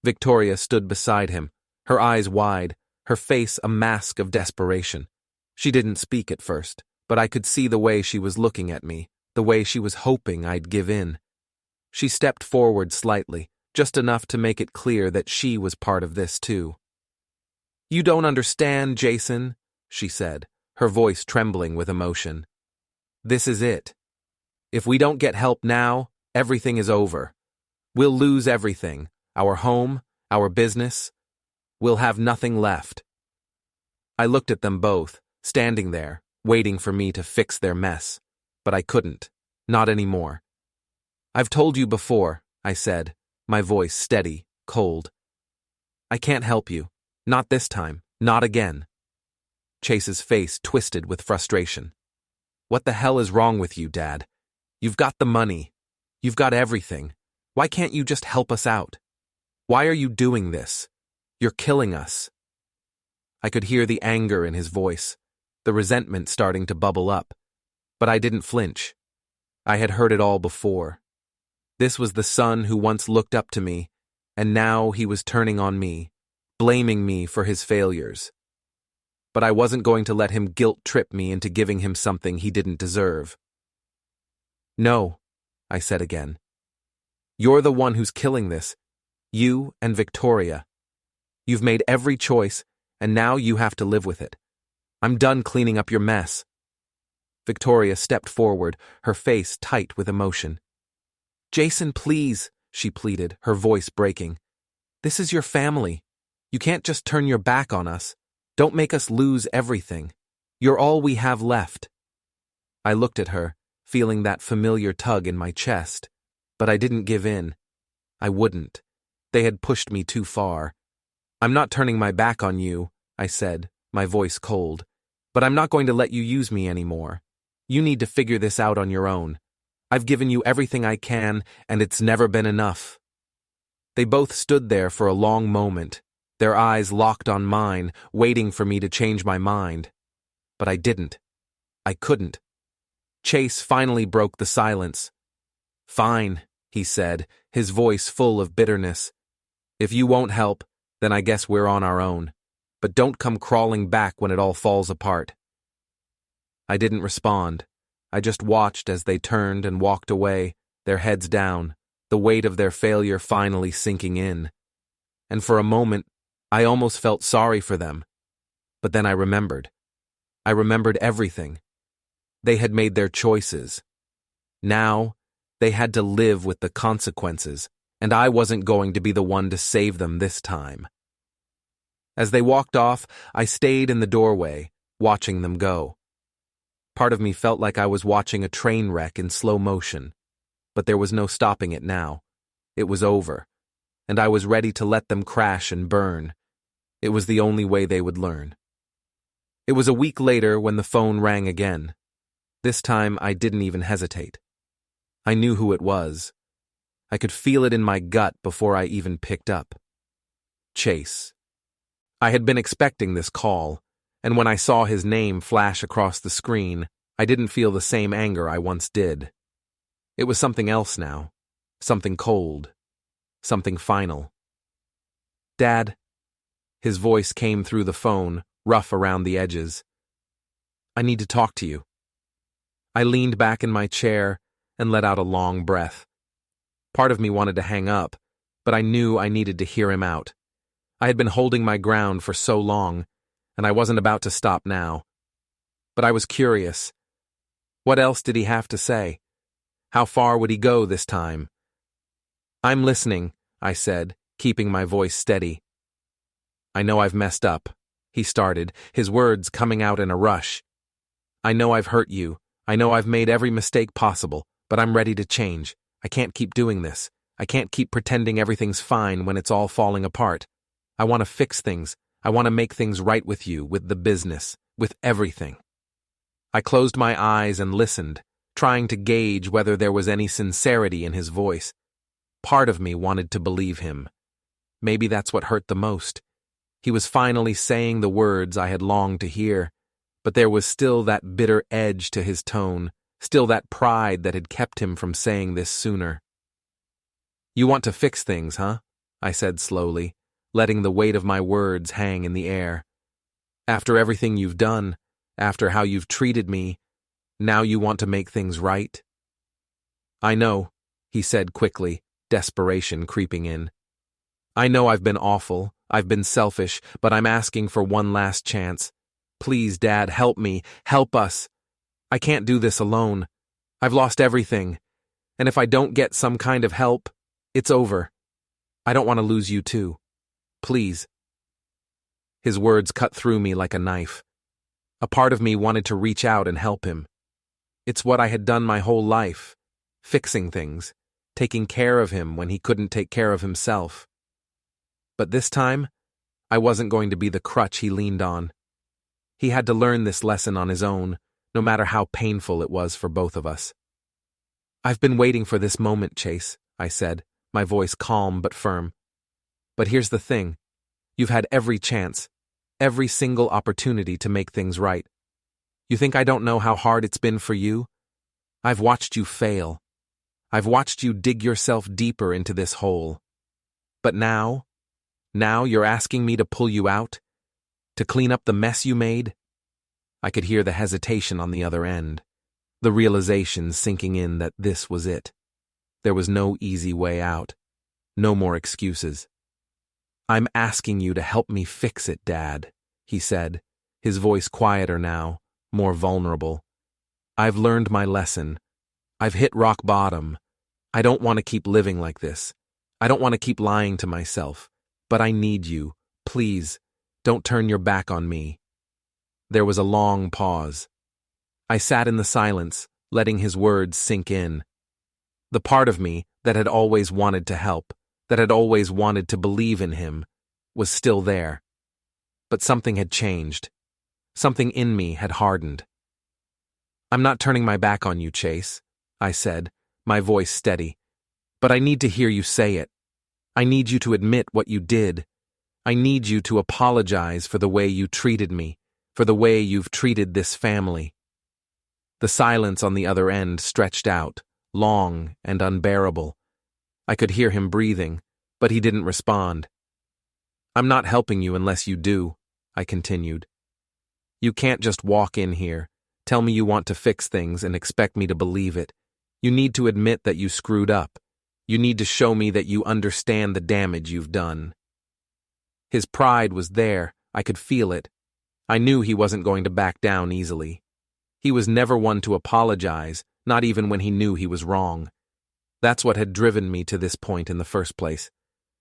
Victoria stood beside him, her eyes wide, her face a mask of desperation. She didn't speak at first, but I could see the way she was looking at me, the way she was hoping I'd give in. She stepped forward slightly, just enough to make it clear that she was part of this too. "You don't understand, Jason," she said, her voice trembling with emotion. "This is it. If we don't get help now, everything is over. We'll lose everything, our home, our business. We'll have nothing left." I looked at them both, standing there, waiting for me to fix their mess. But I couldn't. Not anymore. "I've told you before," I said, my voice steady, cold. "I can't help you. Not this time. Not again." Chase's face twisted with frustration. "What the hell is wrong with you, Dad? You've got the money. You've got everything. Why can't you just help us out? Why are you doing this? You're killing us." I could hear the anger in his voice, the resentment starting to bubble up. But I didn't flinch. I had heard it all before. This was the son who once looked up to me, and now he was turning on me, blaming me for his failures. But I wasn't going to let him guilt-trip me into giving him something he didn't deserve. "No," I said again. "You're the one who's killing this. You and Victoria. You've made every choice, and now you have to live with it. I'm done cleaning up your mess." Victoria stepped forward, her face tight with emotion. "Jason, please," she pleaded, her voice breaking. "This is your family. You can't just turn your back on us. Don't make us lose everything. You're all we have left." I looked at her, feeling that familiar tug in my chest, but I didn't give in. I wouldn't. They had pushed me too far. "I'm not turning my back on you," I said, my voice cold, "but I'm not going to let you use me anymore. You need to figure this out on your own. I've given you everything I can, and it's never been enough." They both stood there for a long moment, their eyes locked on mine, waiting for me to change my mind. But I didn't. I couldn't. Chase finally broke the silence. "Fine," he said, his voice full of bitterness. "If you won't help, then I guess we're on our own. But don't come crawling back when it all falls apart." I didn't respond. I just watched as they turned and walked away, their heads down, the weight of their failure finally sinking in. And for a moment, I almost felt sorry for them. But then I remembered. I remembered everything. They had made their choices. Now, they had to live with the consequences, and I wasn't going to be the one to save them this time. As they walked off, I stayed in the doorway, watching them go. Part of me felt like I was watching a train wreck in slow motion, but there was no stopping it now. It was over, and I was ready to let them crash and burn. It was the only way they would learn. It was a week later when the phone rang again. This time I didn't even hesitate. I knew who it was. I could feel it in my gut before I even picked up. Chase. I had been expecting this call, and when I saw his name flash across the screen, I didn't feel the same anger I once did. It was something else now. Something cold. Something final. Dad. His voice came through the phone, rough around the edges. I need to talk to you. I leaned back in my chair and let out a long breath. Part of me wanted to hang up, but I knew I needed to hear him out. I had been holding my ground for so long, and I wasn't about to stop now. But I was curious. What else did he have to say? How far would he go this time? I'm listening, I said, keeping my voice steady. I know I've messed up, he started, his words coming out in a rush. I know I've hurt you. I know I've made every mistake possible, but I'm ready to change. I can't keep doing this. I can't keep pretending everything's fine when it's all falling apart. I want to fix things. I want to make things right with you, with the business, with everything. I closed my eyes and listened, trying to gauge whether there was any sincerity in his voice. Part of me wanted to believe him. Maybe that's what hurt the most. He was finally saying the words I had longed to hear, but there was still that bitter edge to his tone, still that pride that had kept him from saying this sooner. You want to fix things, huh? I said slowly, letting the weight of my words hang in the air. After everything you've done, after how you've treated me, now you want to make things right? I know, he said quickly, desperation creeping in. I know I've been awful, I've been selfish, but I'm asking for one last chance. Please, Dad, help me, help us. I can't do this alone. I've lost everything, and if I don't get some kind of help, it's over. I don't want to lose you too. Please. His words cut through me like a knife. A part of me wanted to reach out and help him. It's what I had done my whole life, fixing things, taking care of him when he couldn't take care of himself. But this time, I wasn't going to be the crutch he leaned on. He had to learn this lesson on his own, no matter how painful it was for both of us. I've been waiting for this moment, Chase, I said, my voice calm but firm. But here's the thing. You've had every chance, every single opportunity to make things right. You think I don't know how hard it's been for you? I've watched you fail. I've watched you dig yourself deeper into this hole. But now you're asking me to pull you out? To clean up the mess you made? I could hear the hesitation on the other end, the realization sinking in that this was it. There was no easy way out, no more excuses. I'm asking you to help me fix it, Dad, he said, his voice quieter now, more vulnerable. I've learned my lesson. I've hit rock bottom. I don't want to keep living like this. I don't want to keep lying to myself. But I need you. Please, don't turn your back on me. There was a long pause. I sat in the silence, letting his words sink in. The part of me that had always wanted to help, that had always wanted to believe in him, was still there. But something had changed. Something in me had hardened. I'm not turning my back on you, Chase, I said, my voice steady. But I need to hear you say it. I need you to admit what you did. I need you to apologize for the way you treated me, for the way you've treated this family. The silence on the other end stretched out, long and unbearable. I could hear him breathing, but he didn't respond. I'm not helping you unless you do, I continued. You can't just walk in here, tell me you want to fix things and expect me to believe it. You need to admit that you screwed up. You need to show me that you understand the damage you've done. His pride was there. I could feel it. I knew he wasn't going to back down easily. He was never one to apologize, not even when he knew he was wrong. That's what had driven me to this point in the first place.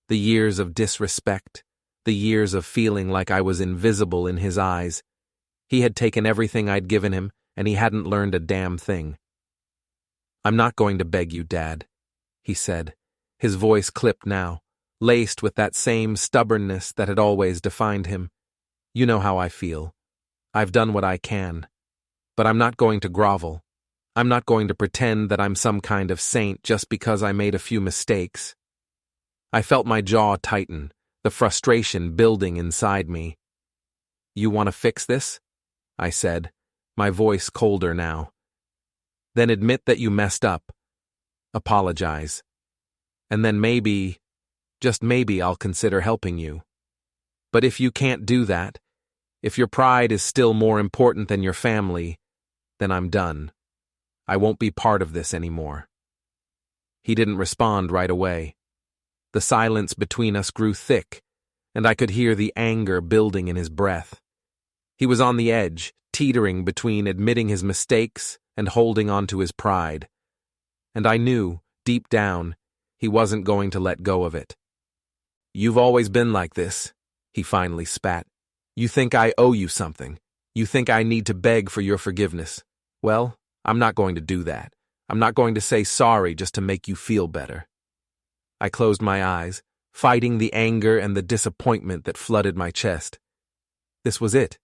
The years of disrespect, the years of feeling like I was invisible in his eyes. He had taken everything I'd given him, and he hadn't learned a damn thing. I'm not going to beg you, Dad, he said, his voice clipped now, laced with that same stubbornness that had always defined him. You know how I feel. I've done what I can. But I'm not going to grovel. I'm not going to pretend that I'm some kind of saint just because I made a few mistakes. I felt my jaw tighten, the frustration building inside me. You want to fix this? I said, my voice colder now. Then admit that you messed up. Apologize. And then maybe, just maybe, I'll consider helping you. But if you can't do that, if your pride is still more important than your family, then I'm done. I won't be part of this anymore. He didn't respond right away. The silence between us grew thick, and I could hear the anger building in his breath. He was on the edge, teetering between admitting his mistakes and holding on to his pride. And I knew, deep down, he wasn't going to let go of it. You've always been like this, he finally spat. You think I owe you something. You think I need to beg for your forgiveness. Well, I'm not going to do that. I'm not going to say sorry just to make you feel better. I closed my eyes, fighting the anger and the disappointment that flooded my chest. This was it.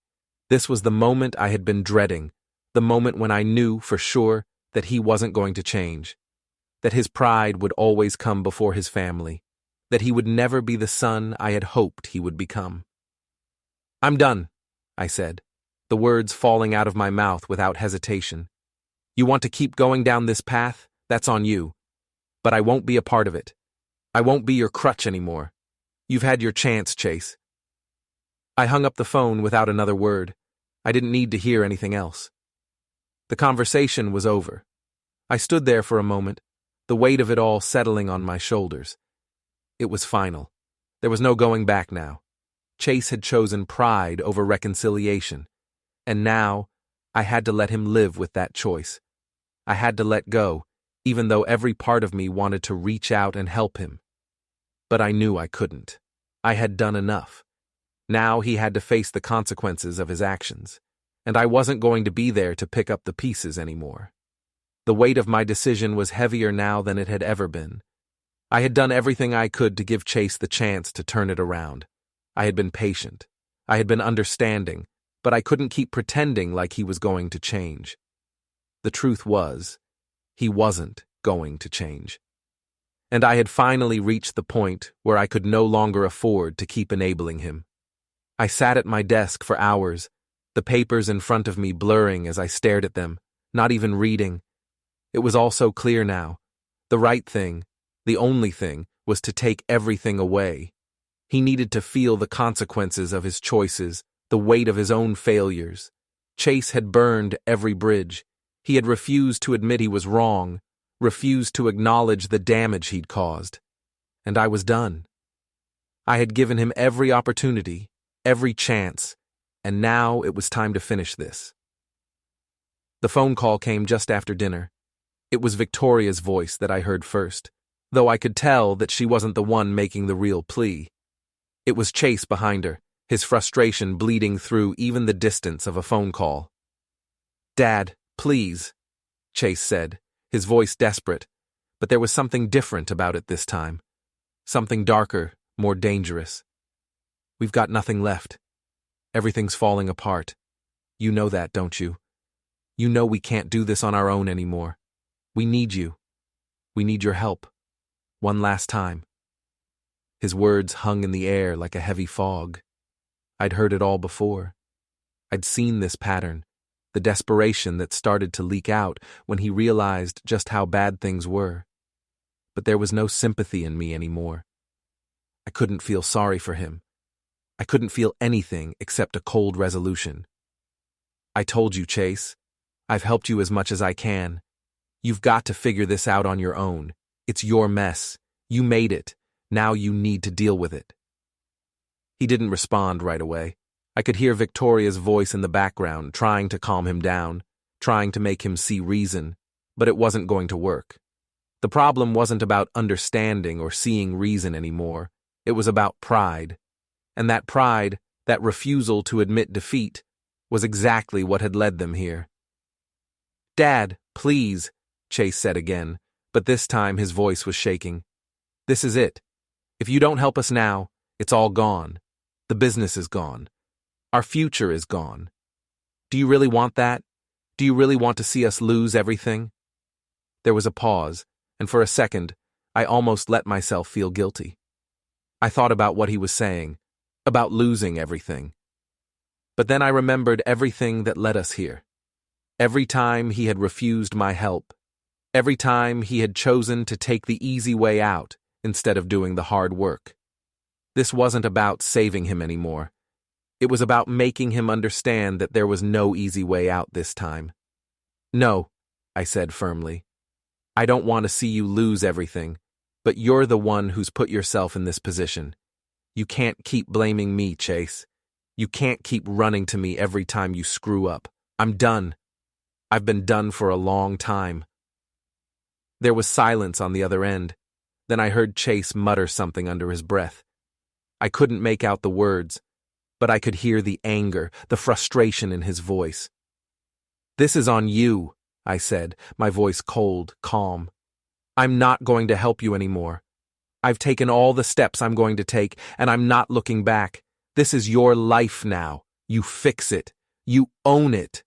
This was the moment I had been dreading, the moment when I knew for sure that he wasn't going to change, that his pride would always come before his family, that he would never be the son I had hoped he would become. I'm done, I said, the words falling out of my mouth without hesitation. You want to keep going down this path? That's on you. But I won't be a part of it. I won't be your crutch anymore. You've had your chance, Chase. I hung up the phone without another word. I didn't need to hear anything else. The conversation was over. I stood there for a moment, the weight of it all settling on my shoulders. It was final. There was no going back now. Chase had chosen pride over reconciliation, and now I had to let him live with that choice. I had to let go, even though every part of me wanted to reach out and help him. But I knew I couldn't. I had done enough. Now he had to face the consequences of his actions, and I wasn't going to be there to pick up the pieces anymore. The weight of my decision was heavier now than it had ever been. I had done everything I could to give Chase the chance to turn it around. I had been patient. I had been understanding, but I couldn't keep pretending like he was going to change. The truth was, he wasn't going to change. And I had finally reached the point where I could no longer afford to keep enabling him. I sat at my desk for hours, the papers in front of me blurring as I stared at them, not even reading. It was all so clear now. The right thing, the only thing, was to take everything away. He needed to feel the consequences of his choices, the weight of his own failures. Chase had burned every bridge. He had refused to admit he was wrong, refused to acknowledge the damage he'd caused. And I was done. I had given him every opportunity, every chance, and now it was time to finish this. The phone call came just after dinner. It was Victoria's voice that I heard first, though I could tell that she wasn't the one making the real plea. It was Chase behind her, his frustration bleeding through even the distance of a phone call. "Dad, please," Chase said, his voice desperate, but there was something different about it this time. Something darker, more dangerous. "We've got nothing left. Everything's falling apart. You know that, don't you? You know we can't do this on our own anymore. We need you. We need your help. One last time." His words hung in the air like a heavy fog. I'd heard it all before. I'd seen this pattern, the desperation that started to leak out when he realized just how bad things were. But there was no sympathy in me anymore. I couldn't feel sorry for him. I couldn't feel anything except a cold resolution. "I told you, Chase. I've helped you as much as I can. You've got to figure this out on your own. It's your mess. You made it. Now you need to deal with it." He didn't respond right away. I could hear Victoria's voice in the background, trying to calm him down, trying to make him see reason, but it wasn't going to work. The problem wasn't about understanding or seeing reason anymore. It was about pride. And that pride, that refusal to admit defeat, was exactly what had led them here. "Dad, please," Chase said again, but this time his voice was shaking. "This is it. If you don't help us now, it's all gone. The business is gone. Our future is gone. Do you really want that? Do you really want to see us lose everything? There was a pause, and for a second, I almost let myself feel guilty. I thought about what he was saying, about losing everything. But then I remembered everything that led us here. Every time he had refused my help. Every time he had chosen to take the easy way out instead of doing the hard work. This wasn't about saving him anymore. It was about making him understand that there was no easy way out this time. No, I said firmly. I don't want to see you lose everything, but you're the one who's put yourself in this position. You can't keep blaming me, Chase. You can't keep running to me every time you screw up. I'm done. I've been done for a long time. There was silence on the other end. Then I heard Chase mutter something under his breath. I couldn't make out the words, but I could hear the anger, the frustration in his voice. This is on you, I said, my voice cold, calm. I'm not going to help you anymore. I've taken all the steps I'm going to take, and I'm not looking back. This is your life now. You fix it. You own it.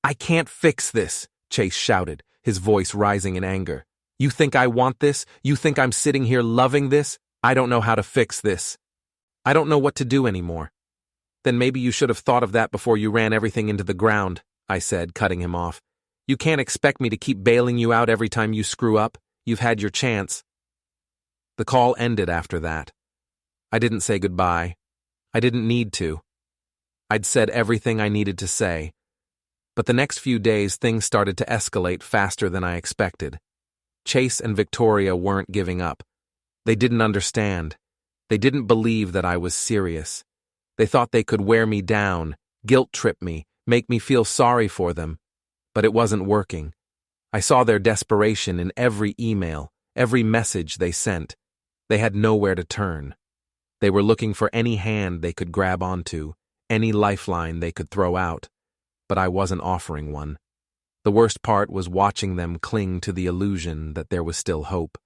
I can't fix this, Chase shouted, his voice rising in anger. You think I want this? You think I'm sitting here loving this? I don't know how to fix this. I don't know what to do anymore. Then maybe you should have thought of that before you ran everything into the ground, I said, cutting him off. You can't expect me to keep bailing you out every time you screw up. You've had your chance. The call ended after that. I didn't say goodbye. I didn't need to. I'd said everything I needed to say. But the next few days things started to escalate faster than I expected. Chase and Victoria weren't giving up. They didn't understand. They didn't believe that I was serious. They thought they could wear me down, guilt-trip me, make me feel sorry for them. But it wasn't working. I saw their desperation in every email, every message they sent. They had nowhere to turn. They were looking for any hand they could grab onto, any lifeline they could throw out. But I wasn't offering one. The worst part was watching them cling to the illusion that there was still hope.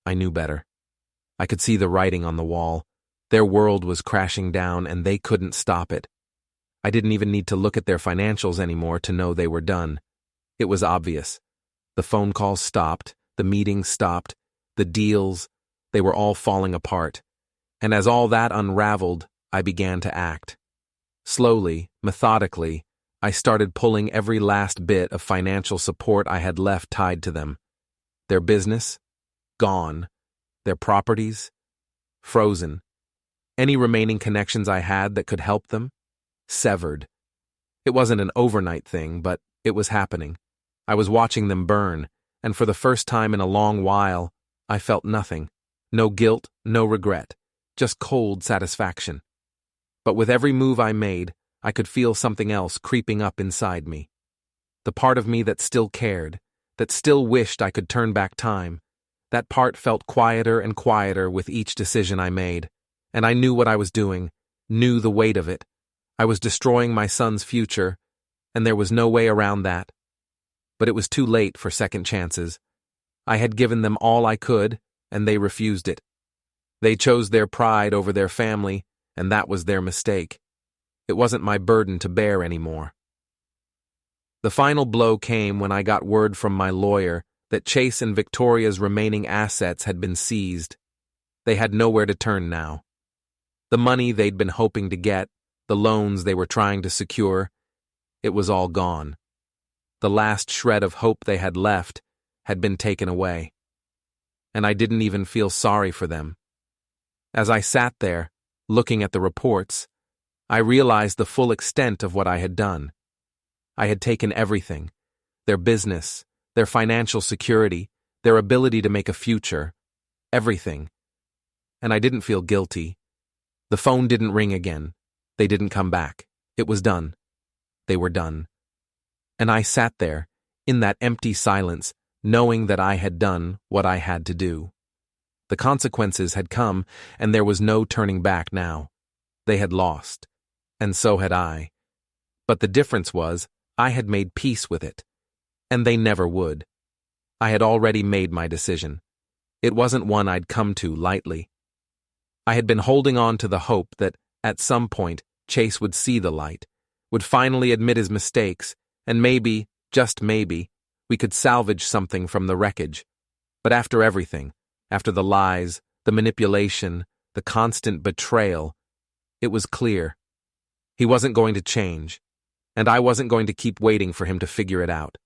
I knew better. I could see the writing on the wall. Their world was crashing down and they couldn't stop it. I didn't even need to look at their financials anymore to know they were done. It was obvious. The phone calls stopped, the meetings stopped, the deals, they were all falling apart. And as all that unraveled, I began to act. Slowly, methodically, I started pulling every last bit of financial support I had left tied to them. Their business? Gone. Their properties? Frozen. Any remaining connections I had that could help them? Severed. It wasn't an overnight thing, but it was happening. I was watching them burn, and for the first time in a long while, I felt nothing. No guilt, no regret, just cold satisfaction. But with every move I made, I could feel something else creeping up inside me. The part of me that still cared, that still wished I could turn back time, that part felt quieter and quieter with each decision I made, and I knew what I was doing, knew the weight of it. I was destroying my son's future, and there was no way around that. But it was too late for second chances. I had given them all I could, and they refused it. They chose their pride over their family, and that was their mistake. It wasn't my burden to bear anymore. The final blow came when I got word from my lawyer that Chase and Victoria's remaining assets had been seized. They had nowhere to turn now. The money they'd been hoping to get, the loans they were trying to secure, it was all gone. The last shred of hope they had left had been taken away. And I didn't even feel sorry for them. As I sat there, looking at the reports, I realized the full extent of what I had done. I had taken everything, their business, their financial security, their ability to make a future, everything. And I didn't feel guilty. The phone didn't ring again. They didn't come back. It was done. They were done. And I sat there, in that empty silence, knowing that I had done what I had to do. The consequences had come, and there was no turning back now. They had lost, and so had I. But the difference was, I had made peace with it. And they never would. I had already made my decision. It wasn't one I'd come to lightly. I had been holding on to the hope that, at some point, Chase would see the light, would finally admit his mistakes, and maybe, just maybe, we could salvage something from the wreckage. But after everything, after the lies, the manipulation, the constant betrayal, it was clear. He wasn't going to change, and I wasn't going to keep waiting for him to figure it out.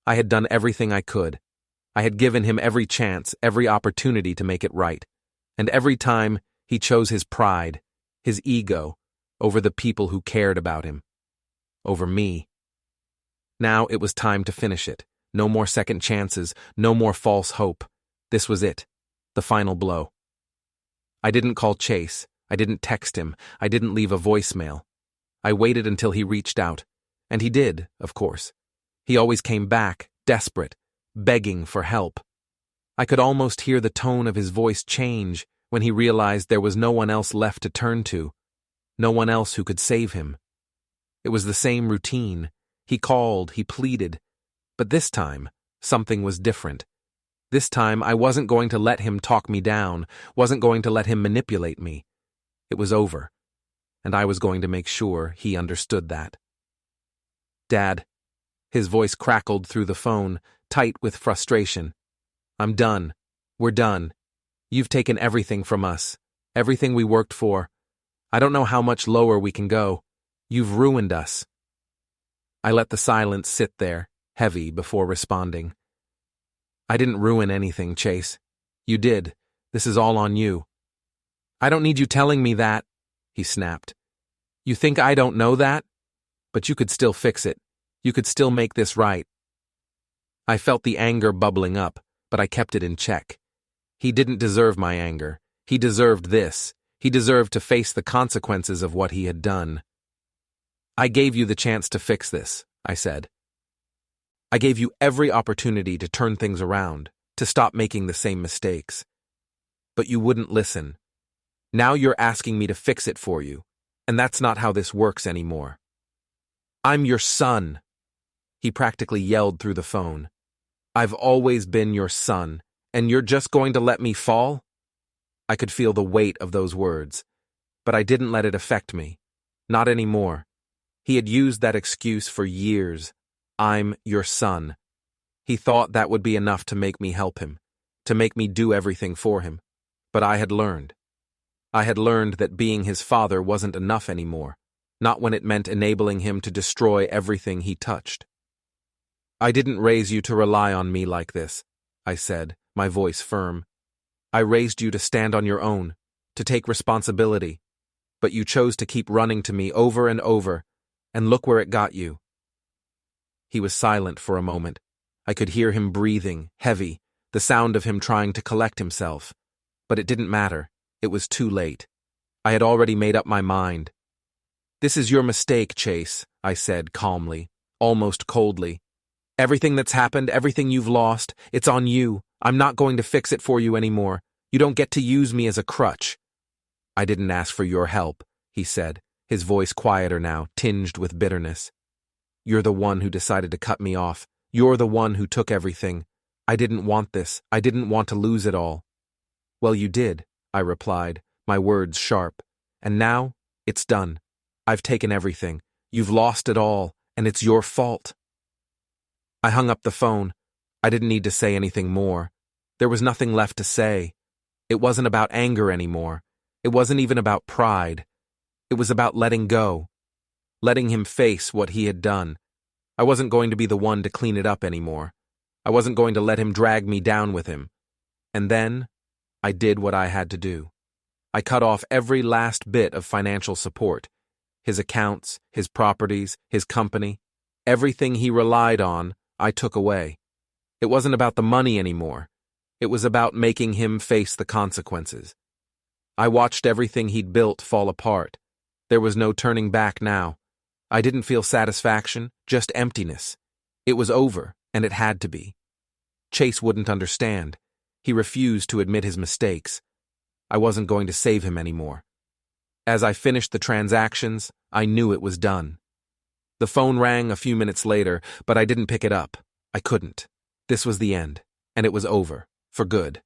I had done everything I could. I had given him every chance, every opportunity to make it right, and every time he chose his pride, his ego, over the people who cared about him, over me. Now it was time to finish it. No more second chances, no more false hope. This was it, the final blow. I didn't call Chase, I didn't text him, I didn't leave a voicemail. I waited until he reached out, and he did, of course. He always came back, desperate, begging for help. I could almost hear the tone of his voice change when he realized there was no one else left to turn to, no one else who could save him. It was the same routine. He called, he pleaded, but this time, something was different. This time, I wasn't going to let him talk me down, wasn't going to let him manipulate me. It was over, and I was going to make sure he understood that. Dad. His voice crackled through the phone, tight with frustration. I'm done. We're done. You've taken everything from us, everything we worked for. I don't know how much lower we can go. You've ruined us. I let the silence sit there, heavy, before responding. I didn't ruin anything, Chase. You did. This is all on you. I don't need you telling me that, he snapped. You think I don't know that? But you could still fix it. You could still make this right. I felt the anger bubbling up, but I kept it in check. He didn't deserve my anger. He deserved this. He deserved to face the consequences of what he had done. I gave you the chance to fix this, I said. I gave you every opportunity to turn things around, to stop making the same mistakes. But you wouldn't listen. Now you're asking me to fix it for you, and that's not how this works anymore. I'm your son. He practically yelled through the phone. I've always been your son, and you're just going to let me fall? I could feel the weight of those words, but I didn't let it affect me. Not anymore. He had used that excuse for years. I'm your son. He thought that would be enough to make me help him, to make me do everything for him. But I had learned. I had learned that being his father wasn't enough anymore, not when it meant enabling him to destroy everything he touched. I didn't raise you to rely on me like this, I said, my voice firm. I raised you to stand on your own, to take responsibility, but you chose to keep running to me over and over, and look where it got you. He was silent for a moment. I could hear him breathing, heavy, the sound of him trying to collect himself. But it didn't matter. It was too late. I had already made up my mind. This is your mistake, Chase, I said calmly, almost coldly. Everything that's happened, everything you've lost, it's on you. I'm not going to fix it for you anymore. You don't get to use me as a crutch. I didn't ask for your help, he said, his voice quieter now, tinged with bitterness. You're the one who decided to cut me off. You're the one who took everything. I didn't want this. I didn't want to lose it all. Well, you did, I replied, my words sharp. And now, it's done. I've taken everything. You've lost it all, and it's your fault. I hung up the phone. I didn't need to say anything more. There was nothing left to say. It wasn't about anger anymore. It wasn't even about pride. It was about letting go. Letting him face what he had done. I wasn't going to be the one to clean it up anymore. I wasn't going to let him drag me down with him. And then, I did what I had to do. I cut off every last bit of financial support. His accounts, his properties, his company, everything he relied on, I took away. It wasn't about the money anymore. It was about making him face the consequences. I watched everything he'd built fall apart. There was no turning back now. I didn't feel satisfaction, just emptiness. It was over, and it had to be. Chase wouldn't understand. He refused to admit his mistakes. I wasn't going to save him anymore. As I finished the transactions, I knew it was done. The phone rang a few minutes later, but I didn't pick it up. I couldn't. This was the end, and it was over, for good.